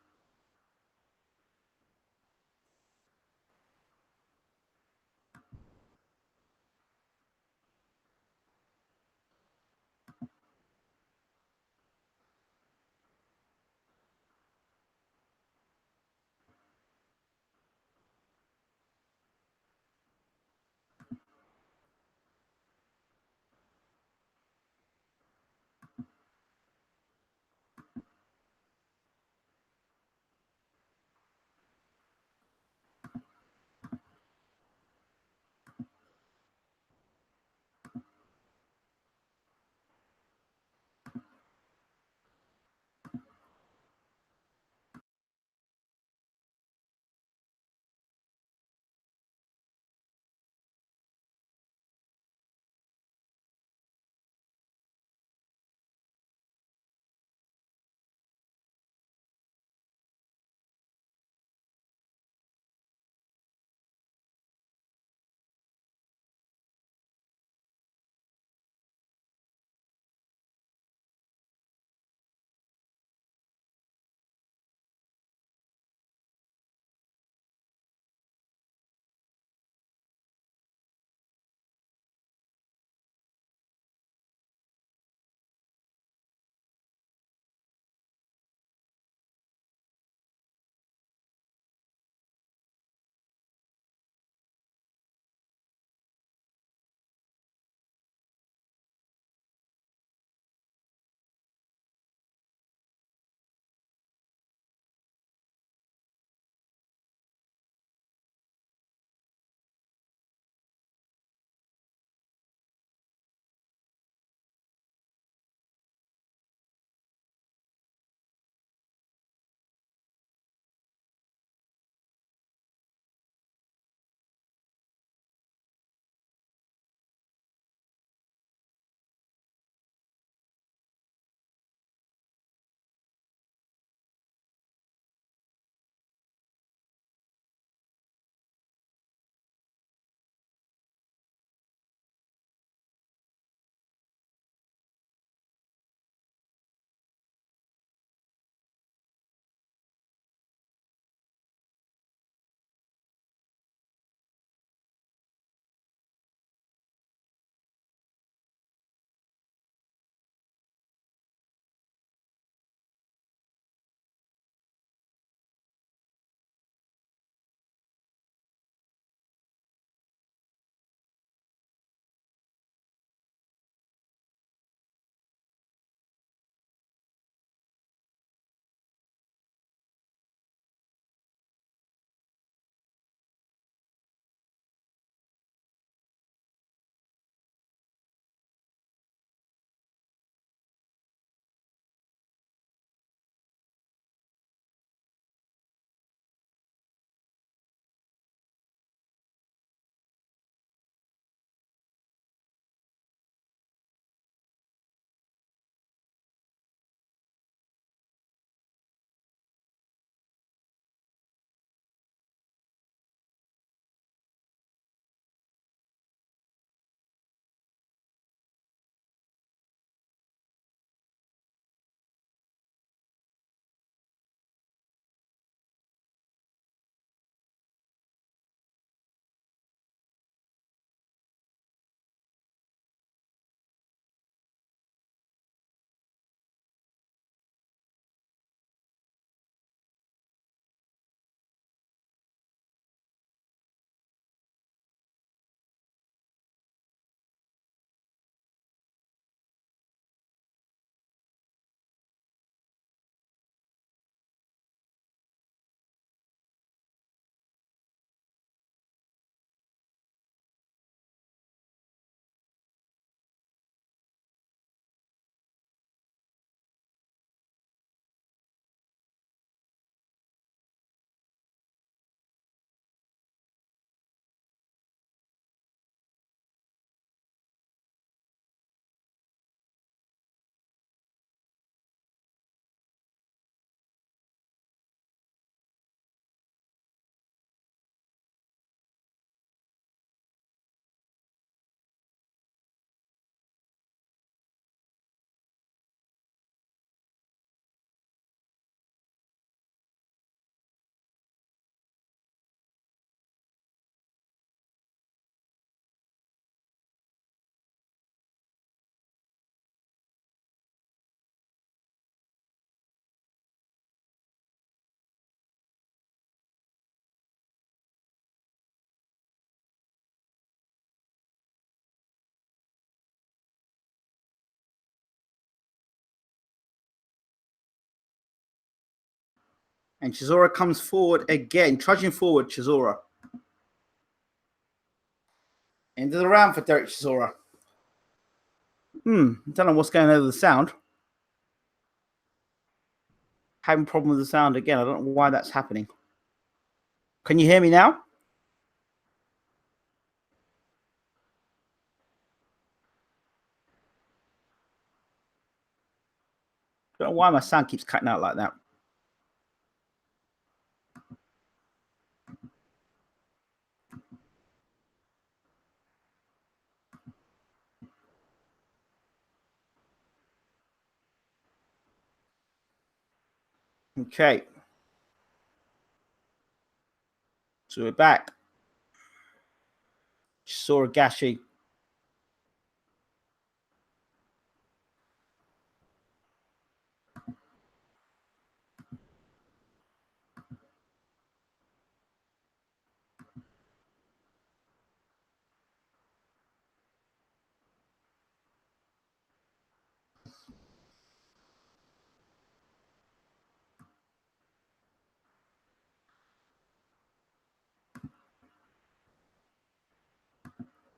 And Chisora comes forward again, trudging forward, Chisora. End of the round for Derek Chisora. Don't know what's going on with the sound. Having a problem with the sound again. I don't know why that's happening. Can you hear me now? I don't know why my sound keeps cutting out like that. Okay. So we're back. Chisora Gashi.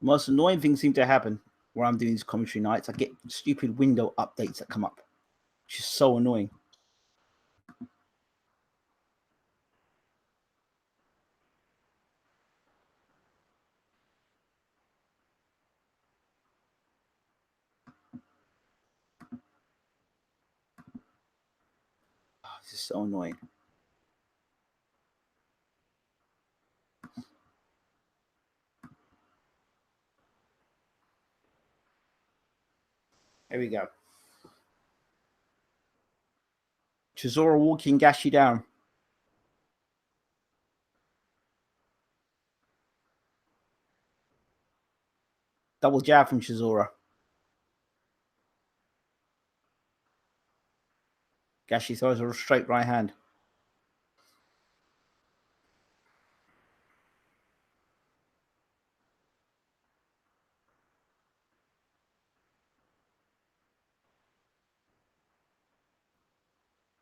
Most annoying things seem to happen where I'm doing these commentary nights. I get stupid window updates that come up, which is so annoying. This is so annoying. Here we go. Chisora walking Gashi down. Double jab from Chisora. Gashi throws a straight right hand.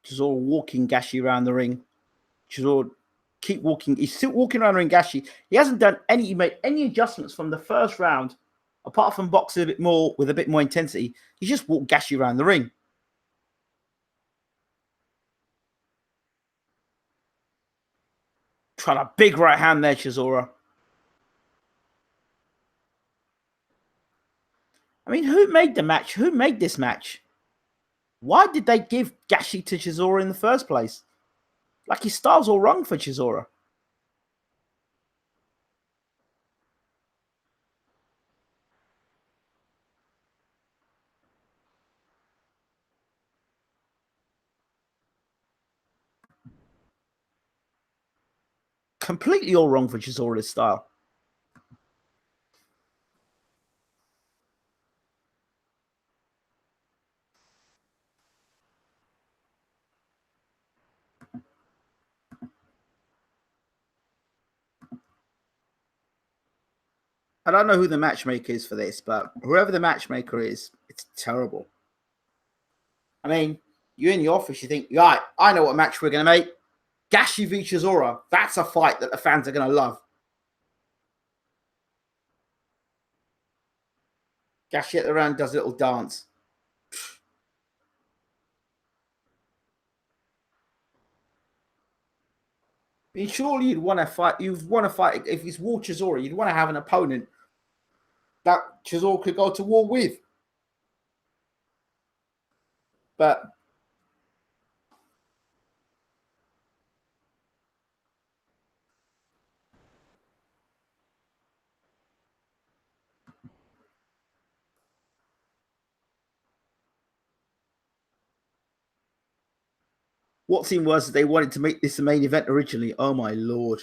Chisora walking Gashi around the ring. Chisora keep walking. He's still walking around the ring, Gashi. He hasn't done any, he made any adjustments from the first round, apart from boxing a bit more with a bit more intensity. He just walked Gashi around the ring. Trying a big right hand there, Chisora. I mean, who made the match? Who made this match? Why did they give Gashi to Chisora in the first place? Like, his style's all wrong for Chisora. Completely all wrong for Chisora's style. I don't know who the matchmaker is for this, but whoever the matchmaker is, it's terrible. I mean, you're in the office, you think, right, I know what match we're going to make. Gashi v Chisora. That's a fight that the fans are going to love. Gashi at the round does a little dance. I mean, surely you'd want to fight. You'd want to fight if it's war Chisora. You'd want to have an opponent that Chisora could go to war with. But what seemed was that they wanted to make this the main event originally. Oh my lord.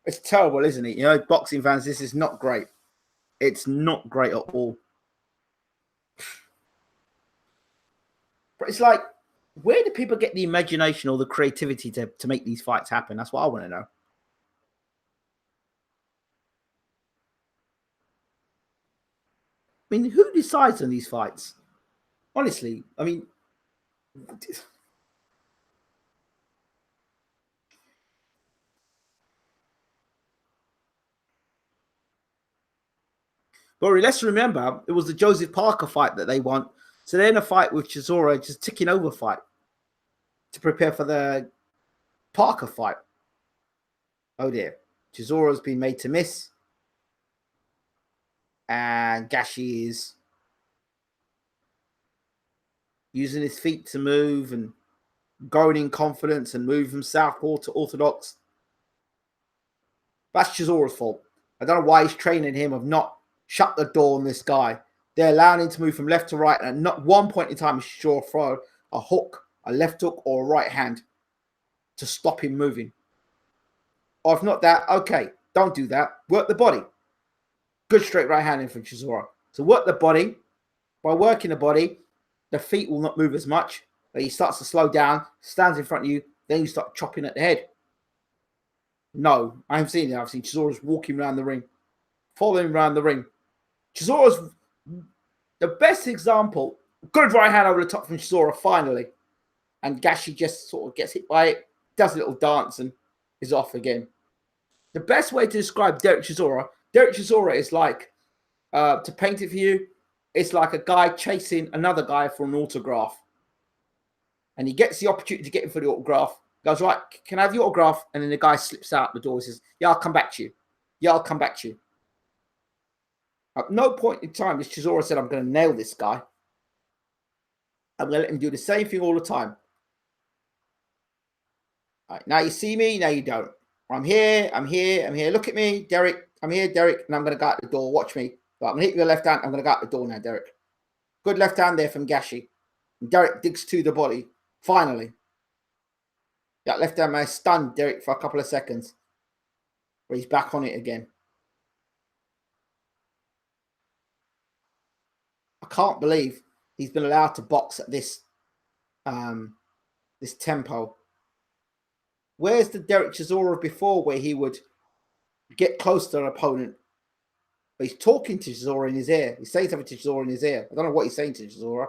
It's terrible, isn't it? You know, boxing fans, this is not great. It's not great at all. But it's like, where do people get the imagination or the creativity to make these fights happen? That's what I want to know. I mean, who decides on these fights? Honestly, I mean, But let's remember, it was the Joseph Parker fight that they won. So they're in a fight with Chisora, just ticking over fight to prepare for the Parker fight. Oh dear. Chisora's been made to miss. And Gashi is using his feet to move and growing in confidence and move from southpaw to orthodox. That's Chisora's fault. I don't know why he's training him of not shut the door on this guy. They're allowing him to move from left to right, and at not one point in time is Chisora throw a hook, a left hook, or a right hand to stop him moving. Or if not that, okay, don't do that. Work the body. Good straight right hand in from Chisora. So work the body. By working the body, the feet will not move as much. But he starts to slow down, stands in front of you, then you start chopping at the head. No, I haven't seen it. I've seen Chisora's walking around the ring, following around the ring. Chisora's the best example. Good right hand over the top from Chisora, finally. And Gashi just sort of gets hit by it, does a little dance, and is off again. The best way to describe Derek Chisora is like, to paint it for you, it's like a guy chasing another guy for an autograph. And he gets the opportunity to get him for the autograph. Goes, right, can I have your autograph? And then the guy slips out the door and says, yeah, I'll come back to you. Yeah, I'll come back to you. At no point in time has Chisora said, I'm going to nail this guy. I'm going to let him do the same thing all the time. All right, now you see me, now you don't. I'm here. Look at me, Derek. I'm here, Derek, and I'm going to go out the door. Watch me. Right, I'm going to hit you with the left hand. I'm going to go out the door now, Derek. Good left hand there from Gashi. And Derek digs to the body. Finally. That left hand man stunned Derek for a couple of seconds. But he's back on it again. I can't believe he's been allowed to box at this this tempo. Where's the Derek Chisora before where he would get close to an opponent? But he's talking to Chisora in his ear. He's saying something to Chisora in his ear. I don't know what he's saying to Chisora.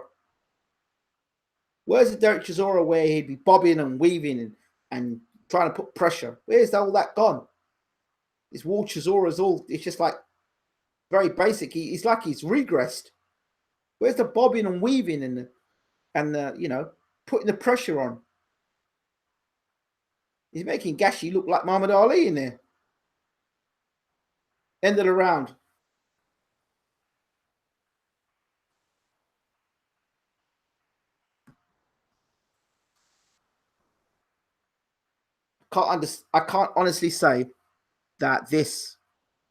Where's the Derek Chisora where he'd be bobbing and weaving and trying to put pressure? Where's all that gone? This Wall Chisora's all, it's just like very basic. He's like he's regressed. Where's the bobbing and weaving and the you know, putting the pressure on? He's making Gashi look like Muhammad Ali in there. End of the round. I can't honestly say that this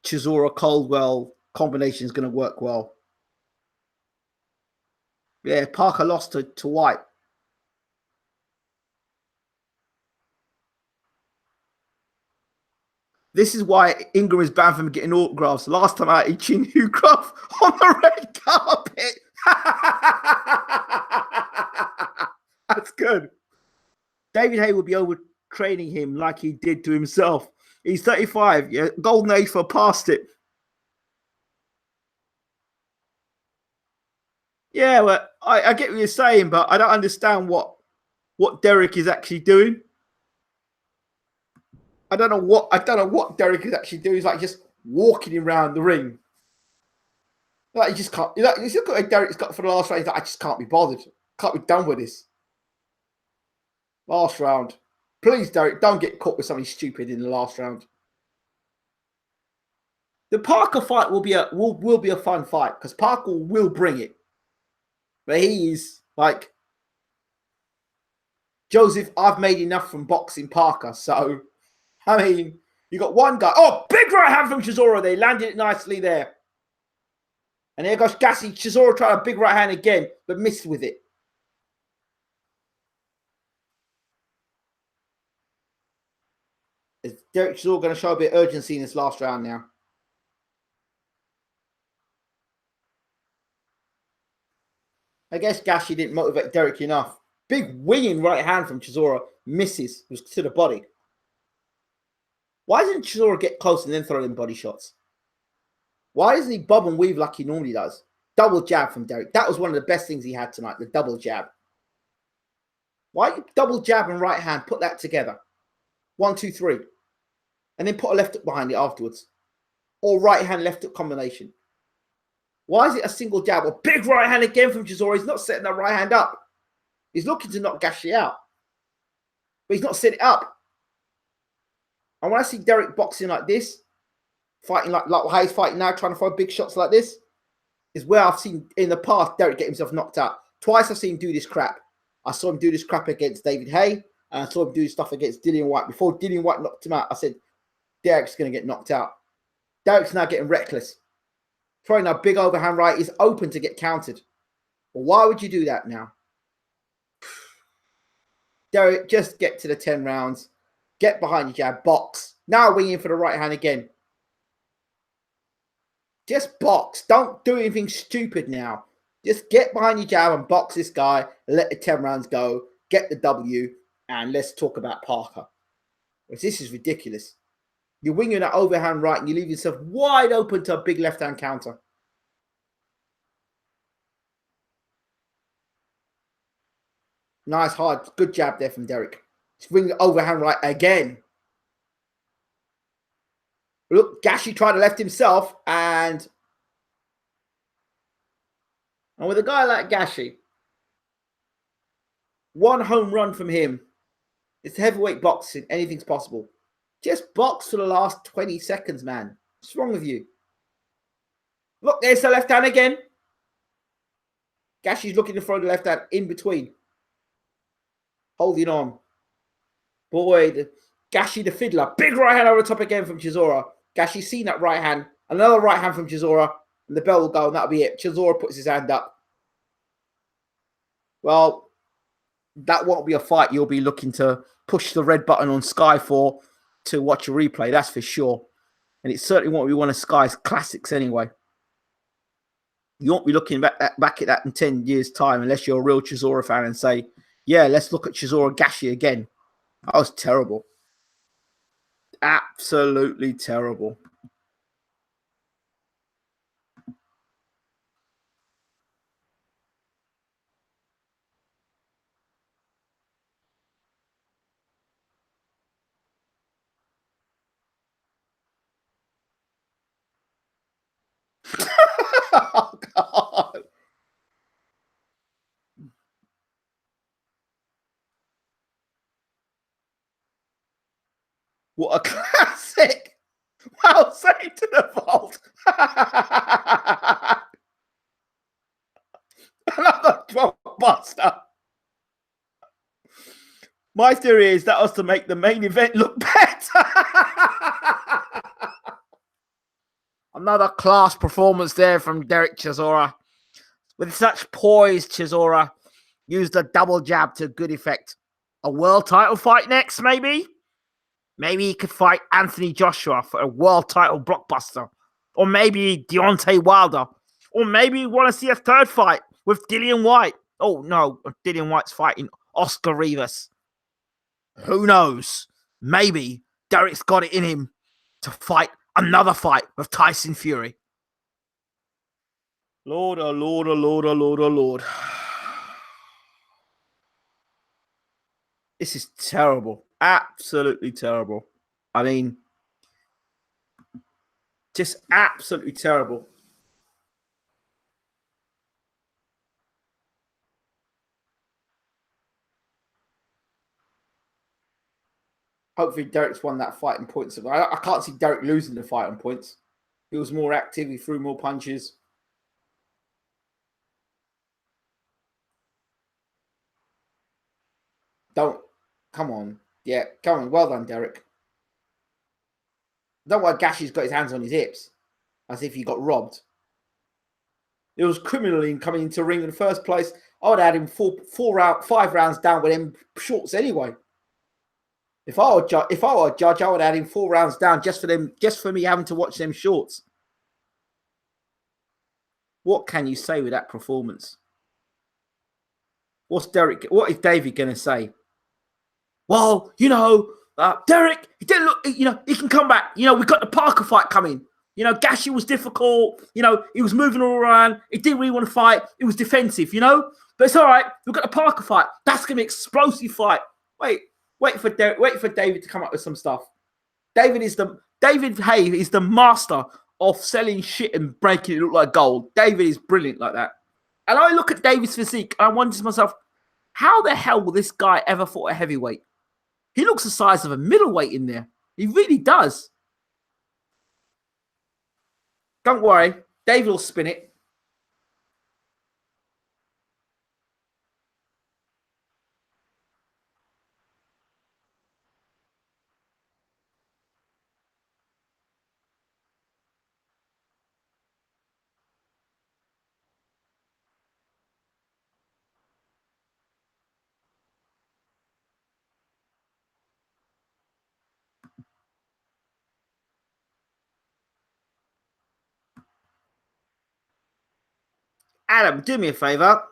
Chisora Caldwell combination is going to work well. Yeah, Parker lost to White. This is why Ingram is banned from getting autographs. Last time out, he chinned autograph on the red carpet. That's good. David Hay will be overtraining him like he did to himself. He's 35. Yeah, golden age for past it. Yeah, well, I get what you're saying, but I don't understand what Derek is actually doing. I don't know what Derek is actually doing. He's like just walking around the ring. Like he just can't. Like, you look at what Derek's got for the last round. He's like, I just can't be bothered. Can't be done with this. Last round. Please, Derek, don't get caught with something stupid in the last round. The Parker fight will be a fun fight because Parker will bring it. But he's like, Joseph, I've made enough from boxing Parker. So, I mean, you got one guy. Oh, big right hand from Chisora. They landed it nicely there. And there goes Gashi. Chisora tried a big right hand again, but missed with it. Is Derek Chisora going to show a bit of urgency in this last round now? I guess Gashi didn't motivate Derek enough. Big winging right hand from Chisora. Misses. Was to the body. Why doesn't Chisora get close and then throw in body shots? Why doesn't he bob and weave like he normally does? Double jab from Derek. That was one of the best things he had tonight, the double jab. Why you double jab and right hand? Put that together. 1, 2, 3. And then put a left hook behind it afterwards. Or right hand, left hook combination. Why is it a single jab? Or big right hand again from Chisora. He's not setting that right hand up. He's looking to knock Gashi out. But he's not setting it up. And when I see Derek boxing like this, fighting like how he's fighting now, trying to throw big shots like this, is where I've seen in the past Derek get himself knocked out. Twice I've seen him do this crap. I saw him do this crap against David Haye, and I saw him do stuff against Dillian Whyte. Before Dillian Whyte knocked him out, I said, Derek's going to get knocked out. Derek's now getting reckless. Throwing a big overhand right is open to get countered. Well, why would you do that now? Derek, just get to the 10 rounds. Get behind your jab, box. Now winging for the right hand again. Just box. Don't do anything stupid now. Just get behind your jab and box this guy. Let the 10 rounds go. Get the W. And let's talk about Parker. Because this is ridiculous. You're winging that overhand right and you leave yourself wide open to a big left-hand counter. Nice, hard, good jab there from Derek. Swing the overhand right again. Look, Gashi tried to left himself, and with a guy like Gashi, one home run from him. It's heavyweight boxing. Anything's possible. Just box for the last 20 seconds, man. What's wrong with you? Look, there's the left hand again. Gashi's looking to throw the left hand in between. Holding on. Boy, Gashi the fiddler. Big right hand over the top again from Chisora. Gashi's seen that right hand. Another right hand from Chisora. And the bell will go, and that'll be it. Chisora puts his hand up. Well, that won't be a fight you'll be looking to push the red button on Sky for to watch a replay. That's for sure. And it certainly won't be one of Sky's classics anyway. You won't be looking back at that in 10 years' time unless you're a real Chisora fan and say, yeah, let's look at Chisora Gashi again. That was terrible. Absolutely terrible. Oh, God. What a classic. Well, saved to the vault. Another blockbuster. My theory is that was to make the main event look better. Another class performance there from Derek Chisora. With such poise, Chisora used a double jab to good effect. A world title fight next, maybe? Maybe he could fight Anthony Joshua for a world title blockbuster. Or maybe Deontay Wilder. Or maybe you want to see a third fight with Dillian Whyte. Oh, no, Dillian Whyte's fighting Oscar Rivas. Who knows? Maybe Derek's got it in him to fight another fight with Tyson Fury. Lord, oh Lord, oh Lord, oh Lord, oh Lord. This is terrible. Absolutely terrible. I mean, just absolutely terrible. Hopefully Derek's won that fight in points. I can't see Derek losing the fight on points. He was more active. He threw more punches. Come on. Yeah, come on. Well done, Derek. Don't worry, Gashi's got his hands on his hips. As if he got robbed. It was criminal in coming into the ring in the first place. I would have had him 5 rounds down with them shorts anyway. If I were a judge, I would have had him 4 rounds down just for me having to watch them shorts. What can you say with that performance? What is David going to say? Well, Derek, he didn't look, he can come back. We've got the Parker fight coming. Gashi was difficult. He was moving all around. He didn't really want to fight. It was defensive, But it's all right. We've got the Parker fight. That's going to be an explosive fight. Wait for David to come up with some stuff. David Haye is the master of selling shit and breaking it look like gold. David is brilliant like that. And I look at David's physique and I wonder to myself, how the hell will this guy ever fought a heavyweight? He looks the size of a middleweight in there. He really does. Don't worry. David will spin it. Adam, do me a favor.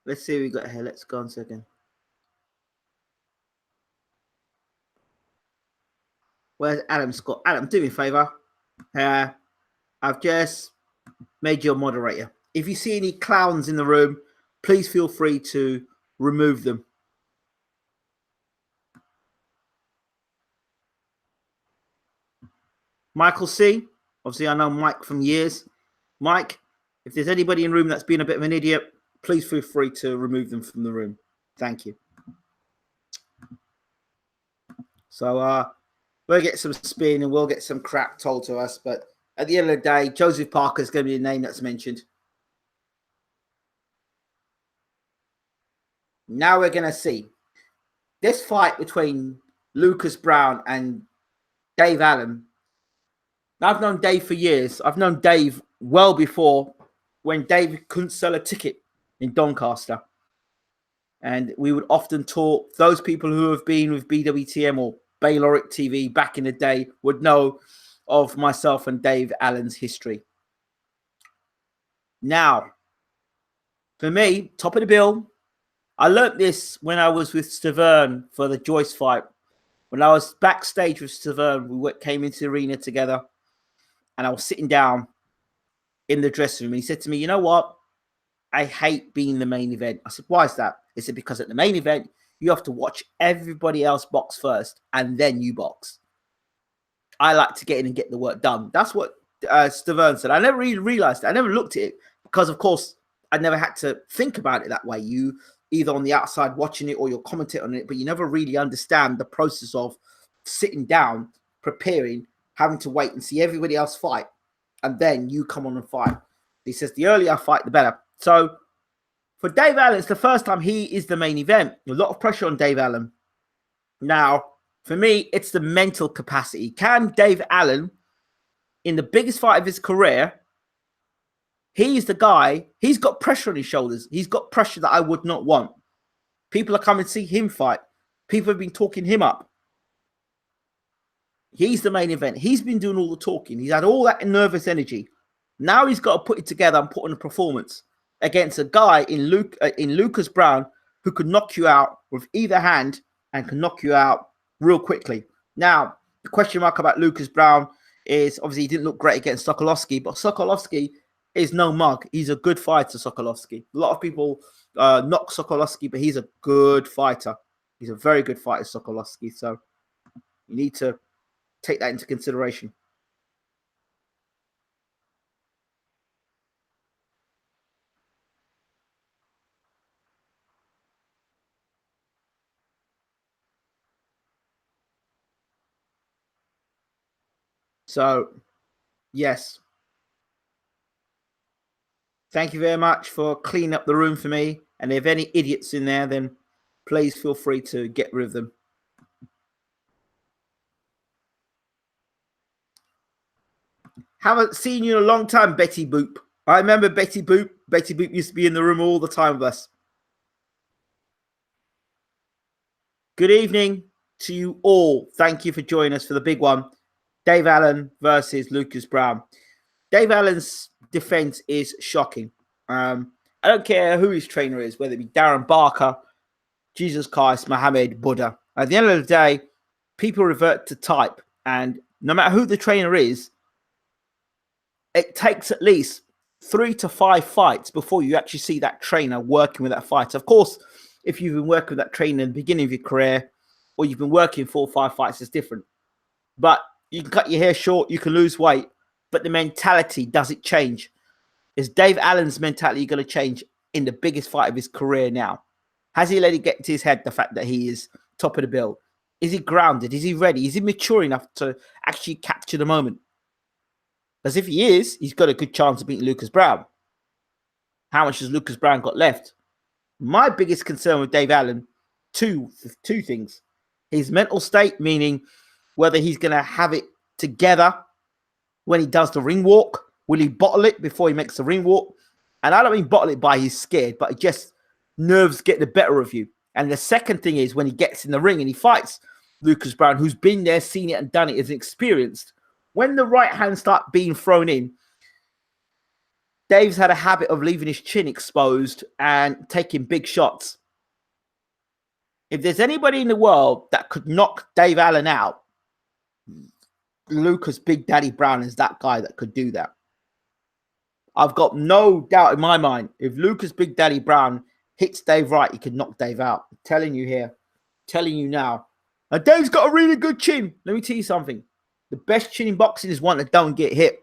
Let's see what we got here. Let's go on a second. Where's Adam Scott? Adam, do me a favor. I've just made you a moderator. If you see any clowns in the room, please feel free to remove them. Michael C. Obviously, I know Mike from years. Mike, if there's anybody in the room that's been a bit of an idiot, please feel free to remove them from the room. Thank you. So we'll get some spin and we'll get some crap told to us. But at the end of the day, Joseph Parker is going to be the name that's mentioned. Now we're going to see this fight between Lucas Browne and Dave Allen. Now, I've known Dave for years. I've known Dave well before when Dave couldn't sell a ticket in Doncaster. And we would often talk. Those people who have been with BWTM or Bayloric TV back in the day would know of myself and Dave Allen's history. Now, for me, top of the bill, I learnt this when I was with Stavern for the Joyce fight. When I was backstage with Stavern, we came into the arena together and I was sitting down in the dressing room. And he said to me, you know what? I hate being the main event. I said, why is that? He said, because at the main event, you have to watch everybody else box first and then you box. I like to get in and get the work done. That's what Stavern said. I never really realized it. I never looked at it because, of course, I never had to think about it that way. You either on the outside watching it or you're commenting on it, but you never really understand the process of sitting down, preparing, having to wait and see everybody else fight, and then you come on and fight. He says, the earlier I fight, the better. So for Dave Allen, it's the first time he is the main event. A lot of pressure on Dave Allen. Now, for me, it's the mental capacity. Can Dave Allen, in the biggest fight of his career, he's the guy, he's got pressure on his shoulders. He's got pressure that I would not want. People are coming to see him fight. People have been talking him up. He's the main event. He's been doing all the talking. He's had all that nervous energy. Now he's got to put it together and put on a performance against a guy in Lucas Browne who could knock you out with either hand and can knock you out real quickly. Now, the question mark about Lucas Browne is obviously he didn't look great against Sokolovsky, but Sokolovsky is no mug. He's a good fighter, Sokolovsky. A lot of people knock Sokolovsky, but he's a good fighter. He's a very good fighter, Sokolovsky. So you need to take that into consideration. So, yes. Thank you very much for cleaning up the room for me. And if any idiots in there, then please feel free to get rid of them. Haven't seen you in a long time, Betty Boop. I remember Betty Boop. Betty Boop used to be in the room all the time with us. Good evening to you all. Thank you for joining us for the big one. Dave Allen versus Lucas Browne. Dave Allen's defense is shocking. I don't care who his trainer is, whether it be Darren Barker, Jesus Christ, Mohammed, Buddha. At the end of the day, people revert to type. And no matter who the trainer is, it takes at least 3 to 5 fights before you actually see that trainer working with that fighter. Of course, if you've been working with that trainer in the beginning of your career, or you've been working 4 or 5 fights, it's different. But you can cut your hair short, you can lose weight, but the mentality, does it change? Is Dave Allen's mentality going to change in the biggest fight of his career now? Has he let it get to his head, the fact that he is top of the bill? Is he grounded? Is he ready? Is he mature enough to actually capture the moment? Because if he is, he's got a good chance of beating Lucas Browne. How much has Lucas Browne got left? My biggest concern with Dave Allen, two things. His mental state, meaning whether he's going to have it together when he does the ring walk. Will he bottle it before he makes the ring walk? And I don't mean bottle it by he's scared, but it just nerves get the better of you. And the second thing is when he gets in the ring and he fights Lucas Browne, who's been there, seen it and done it, is experienced. When the right hand start being thrown in, Dave's had a habit of leaving his chin exposed and taking big shots. If there's anybody in the world that could knock Dave Allen out, Lucas Big Daddy Browne is that guy that could do that. I've got no doubt in my mind, if Lucas Big Daddy Browne hits Dave right, he could knock Dave out. I'm telling you here. I'm telling you now. And Dave's got a really good chin. Let me tell you something. The best chin in boxing is one that don't get hit.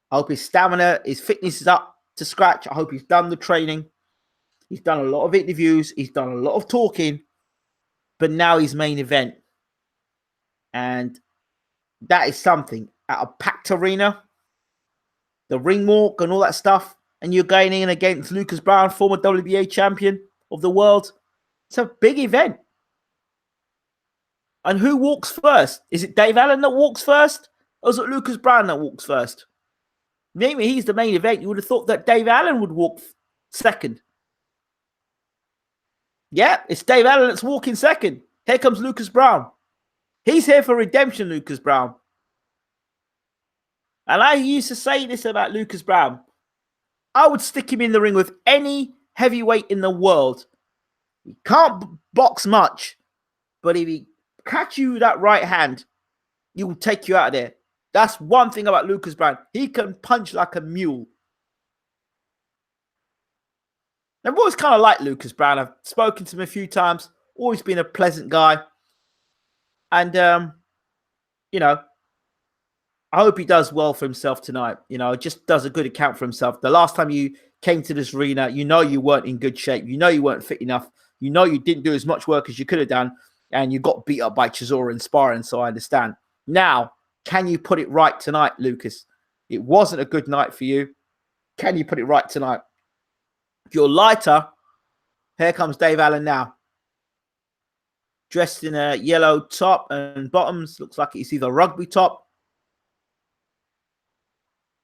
I hope his stamina, his fitness is up to scratch. I hope he's done the training. He's done a lot of interviews. He's done a lot of talking. But now he's main event. And that is something. At a packed arena, the ring walk and all that stuff, and you're going in against Lucas Browne, former WBA champion of the world. It's a big event. And who walks first? Is it Dave Allen that walks first? Or is it Lucas Browne that walks first? Maybe he's the main event. You would have thought that Dave Allen would walk second. Yeah, it's Dave Allen that's walking second. Here comes Lucas Browne. He's here for redemption, Lucas Browne. And I used to say this about Lucas Browne. I would stick him in the ring with any heavyweight in the world. He can't box much, but if he catch you with that right hand, he will take you out of there. That's one thing about Lucas Browne. He can punch like a mule. I've always kind of liked Lucas Browne. I've spoken to him a few times. Always been a pleasant guy. And, you know, I hope he does well for himself tonight. You know, just does a good account for himself. The last time you came to this arena, you know you weren't in good shape. You know you weren't fit enough. You know you didn't do as much work as you could have done. And you got beat up by Chisora in sparring, so I understand. Now, can you put it right tonight, Lucas? It wasn't a good night for you. Can you put it right tonight? If you're lighter, here comes Dave Allen now. Dressed in a yellow top and bottoms. Looks like it's either a rugby top.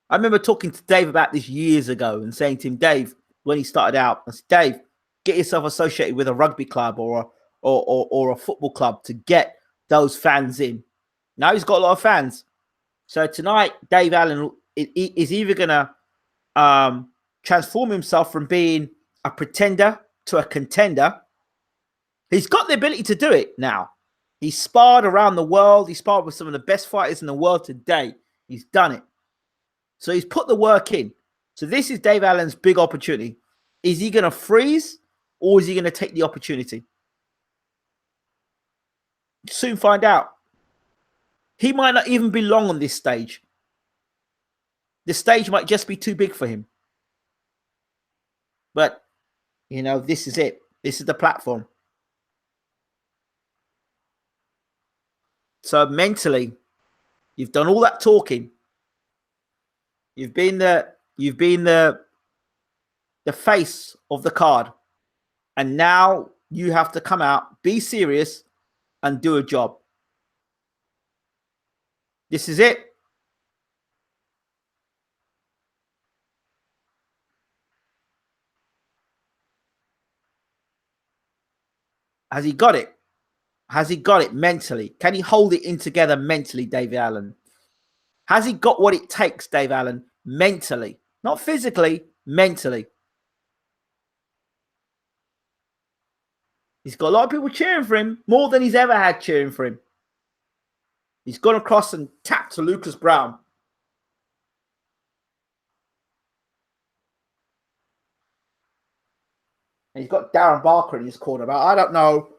I remember talking to Dave about this years ago and saying to him, Dave, when he started out, I said, Dave, get yourself associated with a rugby club or a football club to get those fans in. Now he's got a lot of fans. So tonight, Dave Allen is either going to transform himself from being a pretender to a contender. He's got the ability to do it now. He's sparred around the world. He sparred with some of the best fighters in the world today. He's done it. So he's put the work in. So this is Dave Allen's big opportunity. Is he going to freeze or is he going to take the opportunity? Soon find out. He might not even belong on this stage. The stage might just be too big for him. But, you know, this is it. This is the platform. So mentally, you've done all that talking. You've been the face of the card. And now you have to come out, be serious, and do a job. This is it. Has he got it? Has he got it mentally? Can he hold it in together mentally, Dave Allen? Has he got what it takes, Dave Allen, mentally? Not physically, mentally. He's got a lot of people cheering for him, more than he's ever had cheering for him. He's gone across and tapped to Lucas Browne. And he's got Darren Barker in his corner. But I don't know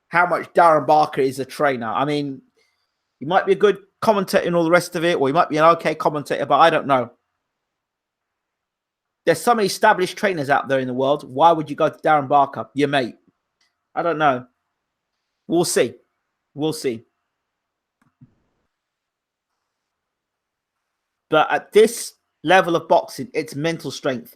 how much Darren Barker is a trainer. I mean, he might be a good commentator and all the rest of it, or he might be an okay commentator, but I don't know. There's so many established trainers out there in the world. Why would you go to Darren Barker, your mate? I don't know. We'll see. We'll see. But at this level of boxing, it's mental strength.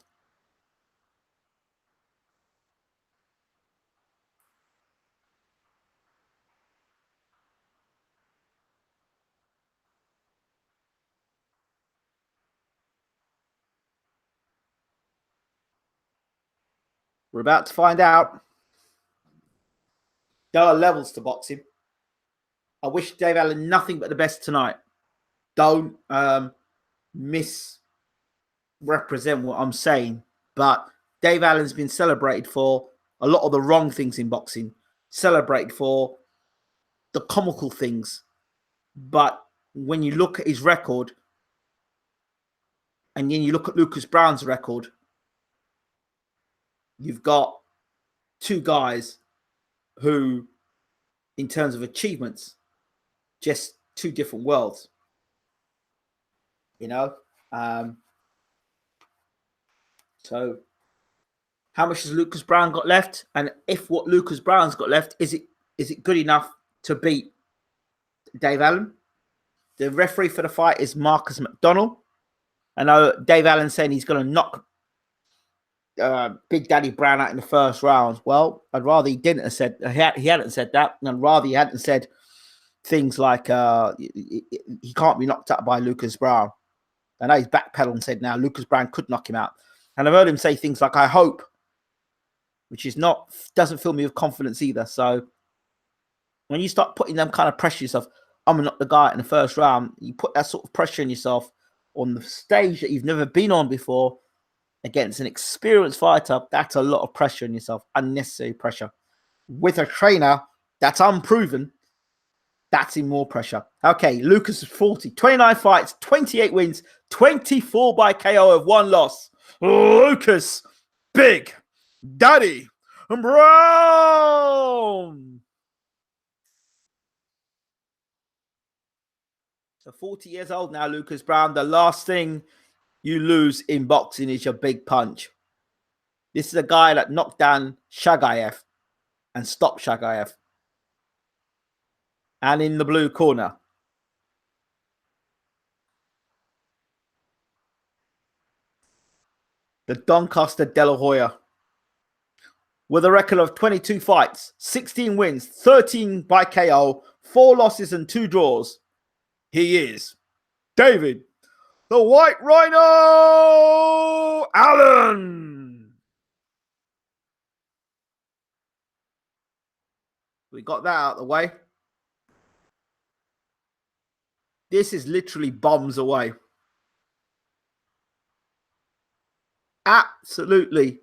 We're about to find out. There are levels to boxing. I wish Dave Allen nothing but the best tonight. Don't misrepresent what I'm saying, but Dave Allen's been celebrated for a lot of the wrong things in boxing, celebrated for the comical things. But when you look at his record, and then you look at Lucas Browne's record, you've got two guys who, in terms of achievements, just two different worlds. You know? So how much has Lucas Browne got left? And if what Lucas Browne's got left, is it good enough to beat Dave Allen? The referee for the fight is Marcus McDonald. I know Dave Allen saying he's going to knock Big Daddy Browne out in the first round. Well, I'd rather he didn't have said he hadn't said that, and I'd rather he hadn't said things like he can't be knocked out by Lucas Browne. I know he's backpedaled and said now Lucas Browne could knock him out, and I've heard him say things like "I hope," which doesn't fill me with confidence either. So when you start putting them kind of pressure yourself, I'm not the guy in the first round. You put that sort of pressure on yourself on the stage that you've never been on before against an experienced fighter. That's a lot of pressure on yourself, unnecessary pressure. With a trainer that's unproven, that's even more pressure. Okay, Lucas is 40, 29 fights, 28 wins, 24 by KO of 1 loss. Lucas, Big Daddy Browne. So 40 years old now, Lucas Browne. The last thing you lose in boxing is your big punch. This is a guy that knocked down Shagayev and stopped Shagayev. And in the blue corner, the Doncaster De La Hoya, with a record of 22 fights, 16 wins, 13 by KO, 4 losses and 2 draws. He is David, the White Rhino Allen. We got that out of the way. This is literally bombs away. Absolutely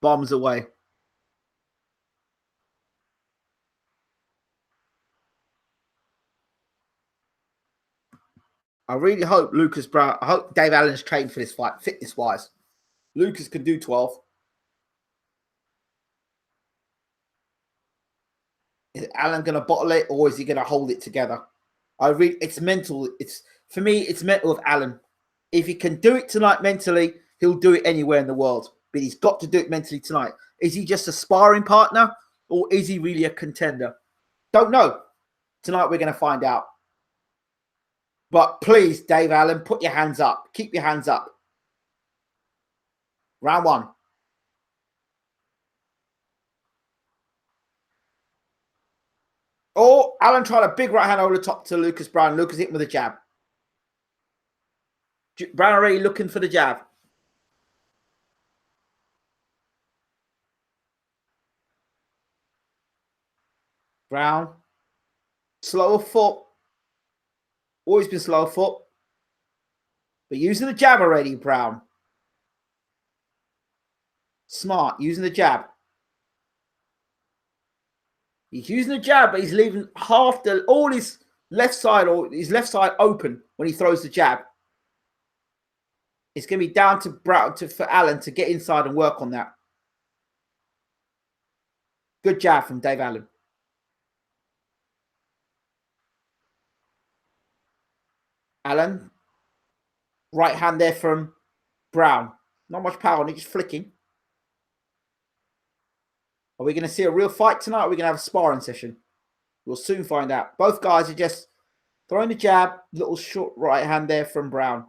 bombs away. I really hope Lucas Browne, I hope Dave Allen's trained for this fight, fitness-wise. Lucas can do 12. Is Allen going to bottle it, or is he going to hold it together? It's mental. For me, it's mental with Allen. If he can do it tonight mentally, he'll do it anywhere in the world. But he's got to do it mentally tonight. Is he just a sparring partner, or is he really a contender? Don't know. Tonight we're going to find out. But please, Dave Allen, put your hands up. Keep your hands up. Round 1. Oh, Allen tried a big right hand over the top to Lucas Browne. Lucas hit him with a jab. Browne already looking for the jab. Browne. Slow of foot. Always been slow of foot. But using the jab already, Browne. Smart. Using the jab. He's using the jab, but he's leaving all his left side open when he throws the jab. It's going to be down to Browne for Allen to get inside and work on that. Good jab from Dave Allen. Allen. Right hand there from Browne. Not much power on it, just flicking. Are we going to see a real fight tonight, or are we going to have a sparring session? We'll soon find out. Both guys are just throwing the jab, little short right hand there from Browne.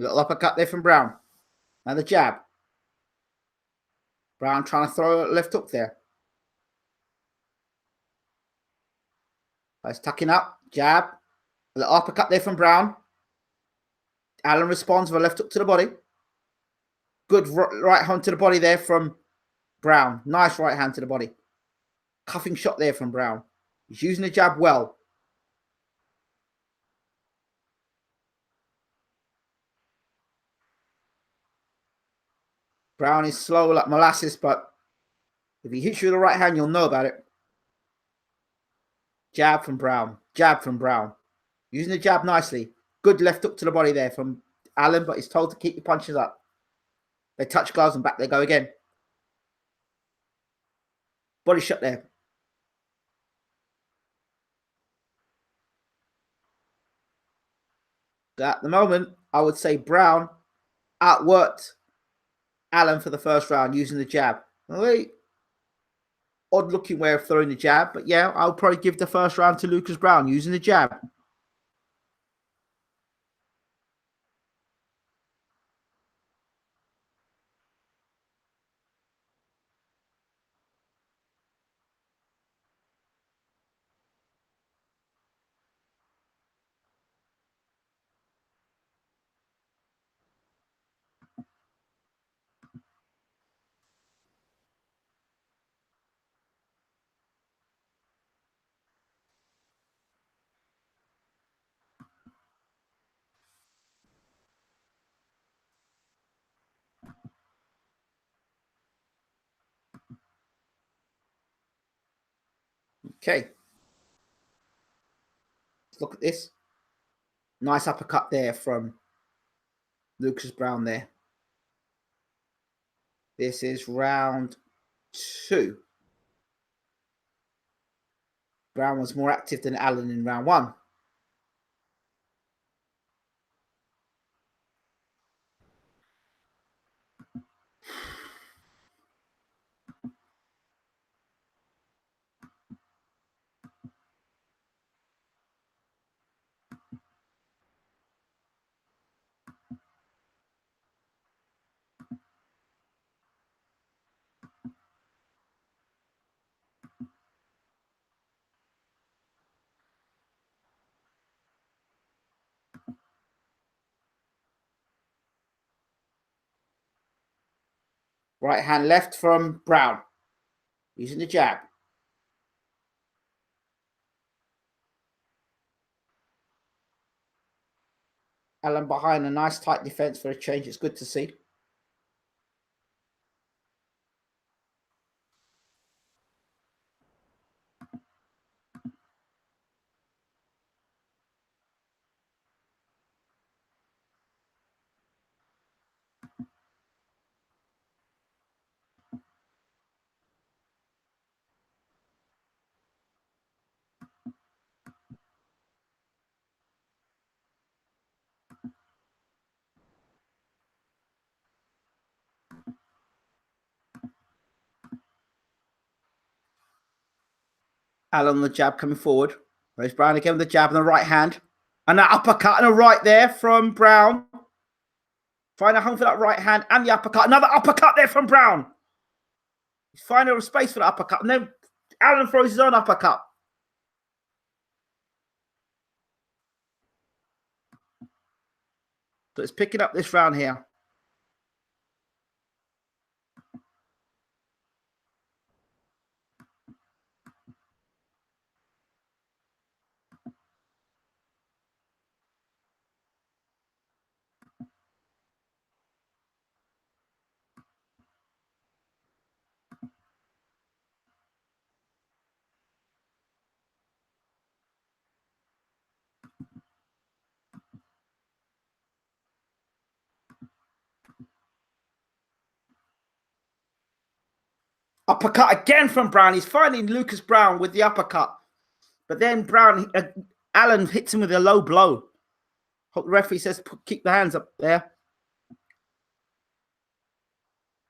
Little uppercut there from Browne. Now the jab. Browne trying to throw a left hook there. He's tucking up. Jab. A little uppercut there from Browne. Allen responds with a left hook to the body. Good right hand to the body there from Browne. Nice right hand to the body. Cuffing shot there from Browne. He's using the jab well. Browne is slow like molasses, but if he hits you with the right hand, you'll know about it. Jab from Browne. Jab from Browne. Using the jab nicely. Good left hook to the body there from Allen, but he's told to keep your punches up. They touch gloves and back they go again. Body shot there. At the moment, I would say Browne outworked Allen for the first round using the jab. Really odd looking way of throwing the jab, but yeah, I'll probably give the first round to Lucas Browne using the jab. Okay. Let's look at this. Nice uppercut there from Lucas Browne there. This is round 2. Browne was more active than Allen in round 1. Right hand left from Browne. Using the jab. Allen behind a nice tight defense for a change. It's good to see. Allen on the jab coming forward. There's Browne again with the jab and the right hand. And that uppercut and a right there from Browne. Find a home for that right hand and the uppercut. Another uppercut there from Browne. He's finding a space for the uppercut. And then Allen throws his own uppercut. So it's picking up this round here. Uppercut again from Browne. He's finding Lucas Browne with the uppercut. But then Browne, Allen hits him with a low blow. The referee says, keep the hands up there.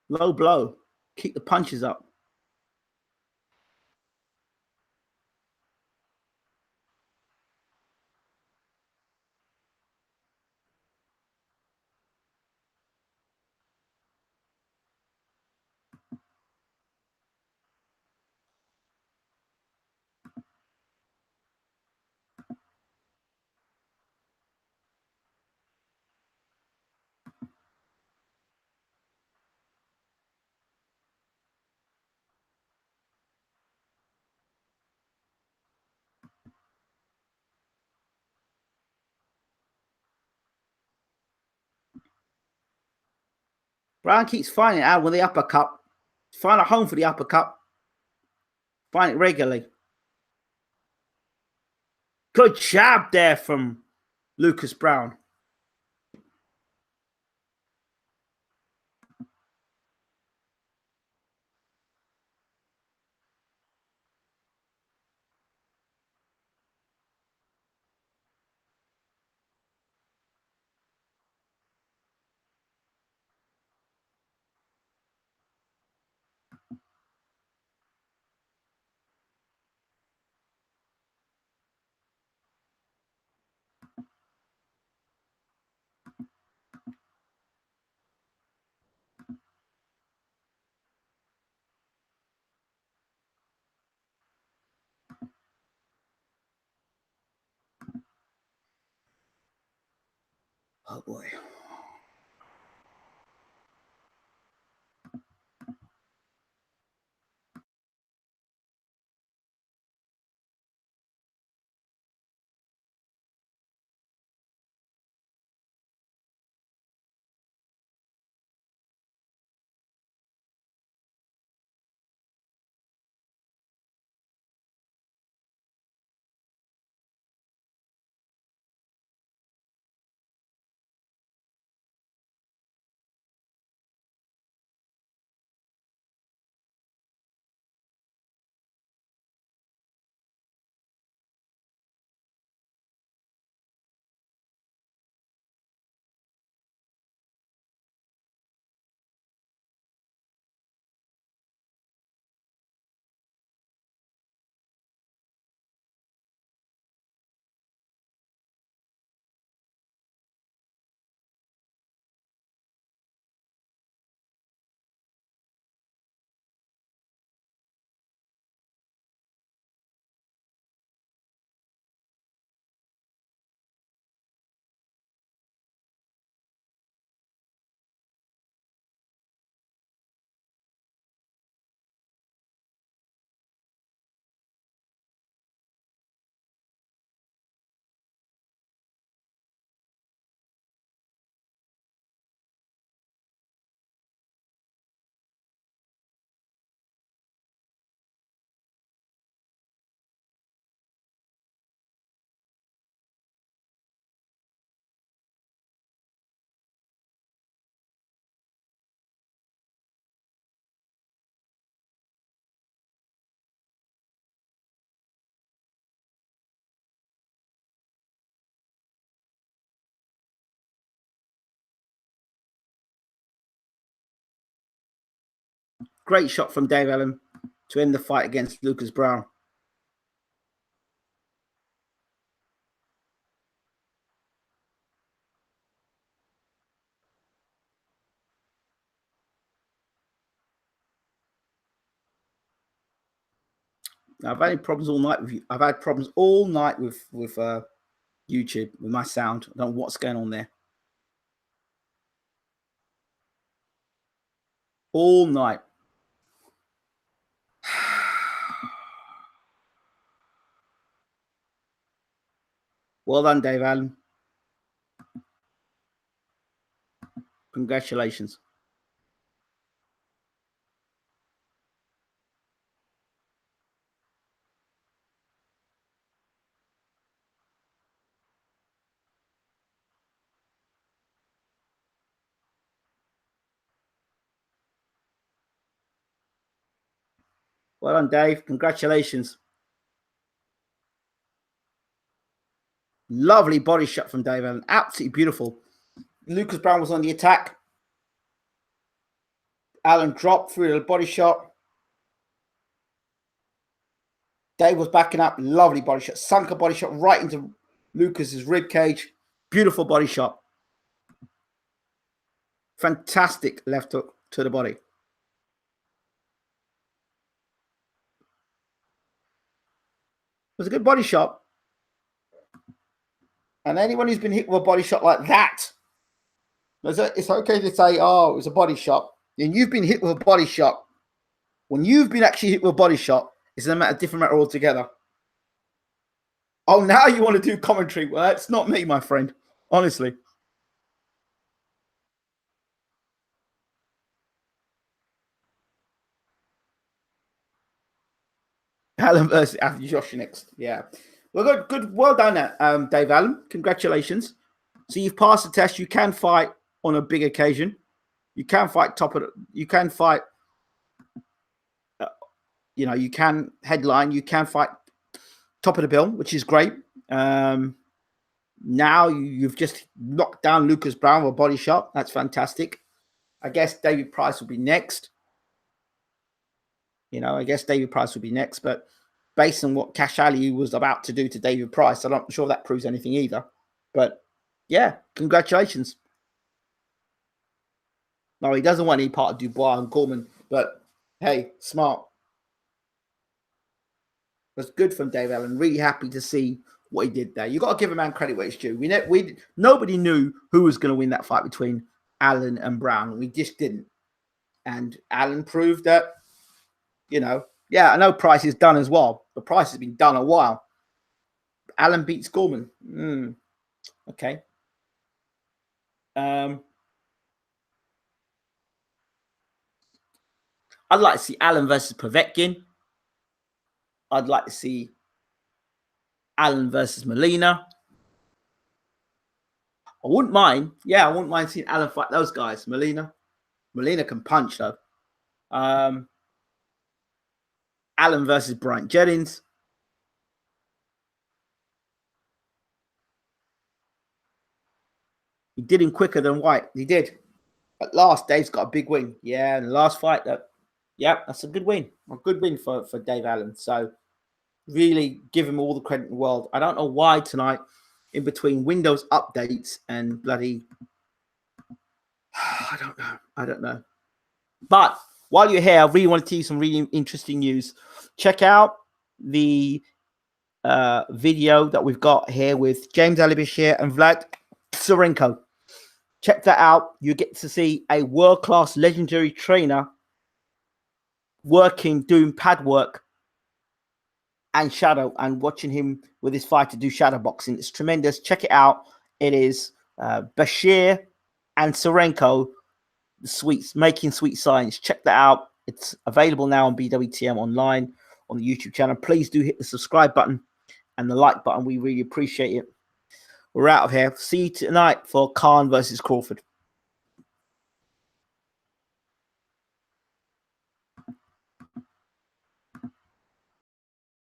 Low blow. Keep the punches up. Browne keeps finding it out with the uppercut. Find a home for the uppercut. Find it regularly. Good jab there from Lucas Browne. Oh boy. Great shot from Dave Allen to end the fight against Lucas Browne. I've had problems all night with you. I've had problems all night with YouTube with my sound. I don't know what's going on there. All night. Well done, Dave Allen. Congratulations. Well done, Dave. Congratulations. Lovely body shot from Dave Allen. Absolutely beautiful. Lucas Browne was on the attack. Allen dropped through the body shot. Dave was backing up. Lovely body shot. Sunk a body shot right into Lucas's rib cage. Beautiful body shot. Fantastic left hook to the body. It was a good body shot. And anyone who's been hit with a body shot like that, it's okay to say, oh, it was a body shot. And you've been hit with a body shot. When you've been actually hit with a body shot, it's a different matter altogether. Oh, now you want to do commentary? Well, that's not me, my friend. Honestly. Allen versus Josh next. Yeah. Well, good. Well done, Dave Allen. Congratulations. So you've passed the test. You can fight on a big occasion. You can fight you can fight. You can headline. You can fight top of the bill, which is great. Now you've just knocked down Lucas Browne with a body shot. That's fantastic. I guess David Price will be next. I guess David Price will be next, but based on what Cash Ali was about to do to David Price, I'm not sure that proves anything either. But yeah, congratulations. No, he doesn't want any part of Dubois and Gorman, but hey, smart. That's good from Dave Allen. Really happy to see what he did there. You got to give a man credit where it's due. Nobody knew who was going to win that fight between Allen and Browne. We just didn't. And Allen proved that, I know Price is done as well. The Price has been done a while. Allen beats Gorman. Okay. I'd like to see Allen versus Povetkin. I'd like to see Allen versus Molina. I wouldn't mind. Yeah, I wouldn't mind seeing Allen fight those guys. Molina can punch, though. Allen versus Bryant Jennings. He did him quicker than White. He did. At last, Dave's got a big win. Yeah, in the last fight, that's a good win. A good win for Dave Allen. So really give him all the credit in the world. I don't know why tonight, in between Windows updates and bloody... I don't know. But while you're here, I really want to tell you some really interesting news. Check out the video that we've got here with James Alibashir and Vlad Tsarenko. Check that out. You get to see a world-class legendary trainer doing pad work and shadow, and watching him with his fighter do shadow boxing. It's tremendous. Check it out. It is Bashir and Tsarenko, making sweet science. Check that out. It's available now on BWTM Online on the YouTube channel. Please do hit the subscribe button and the like button. We really appreciate it. We're out of here. See you tonight for Khan versus Crawford.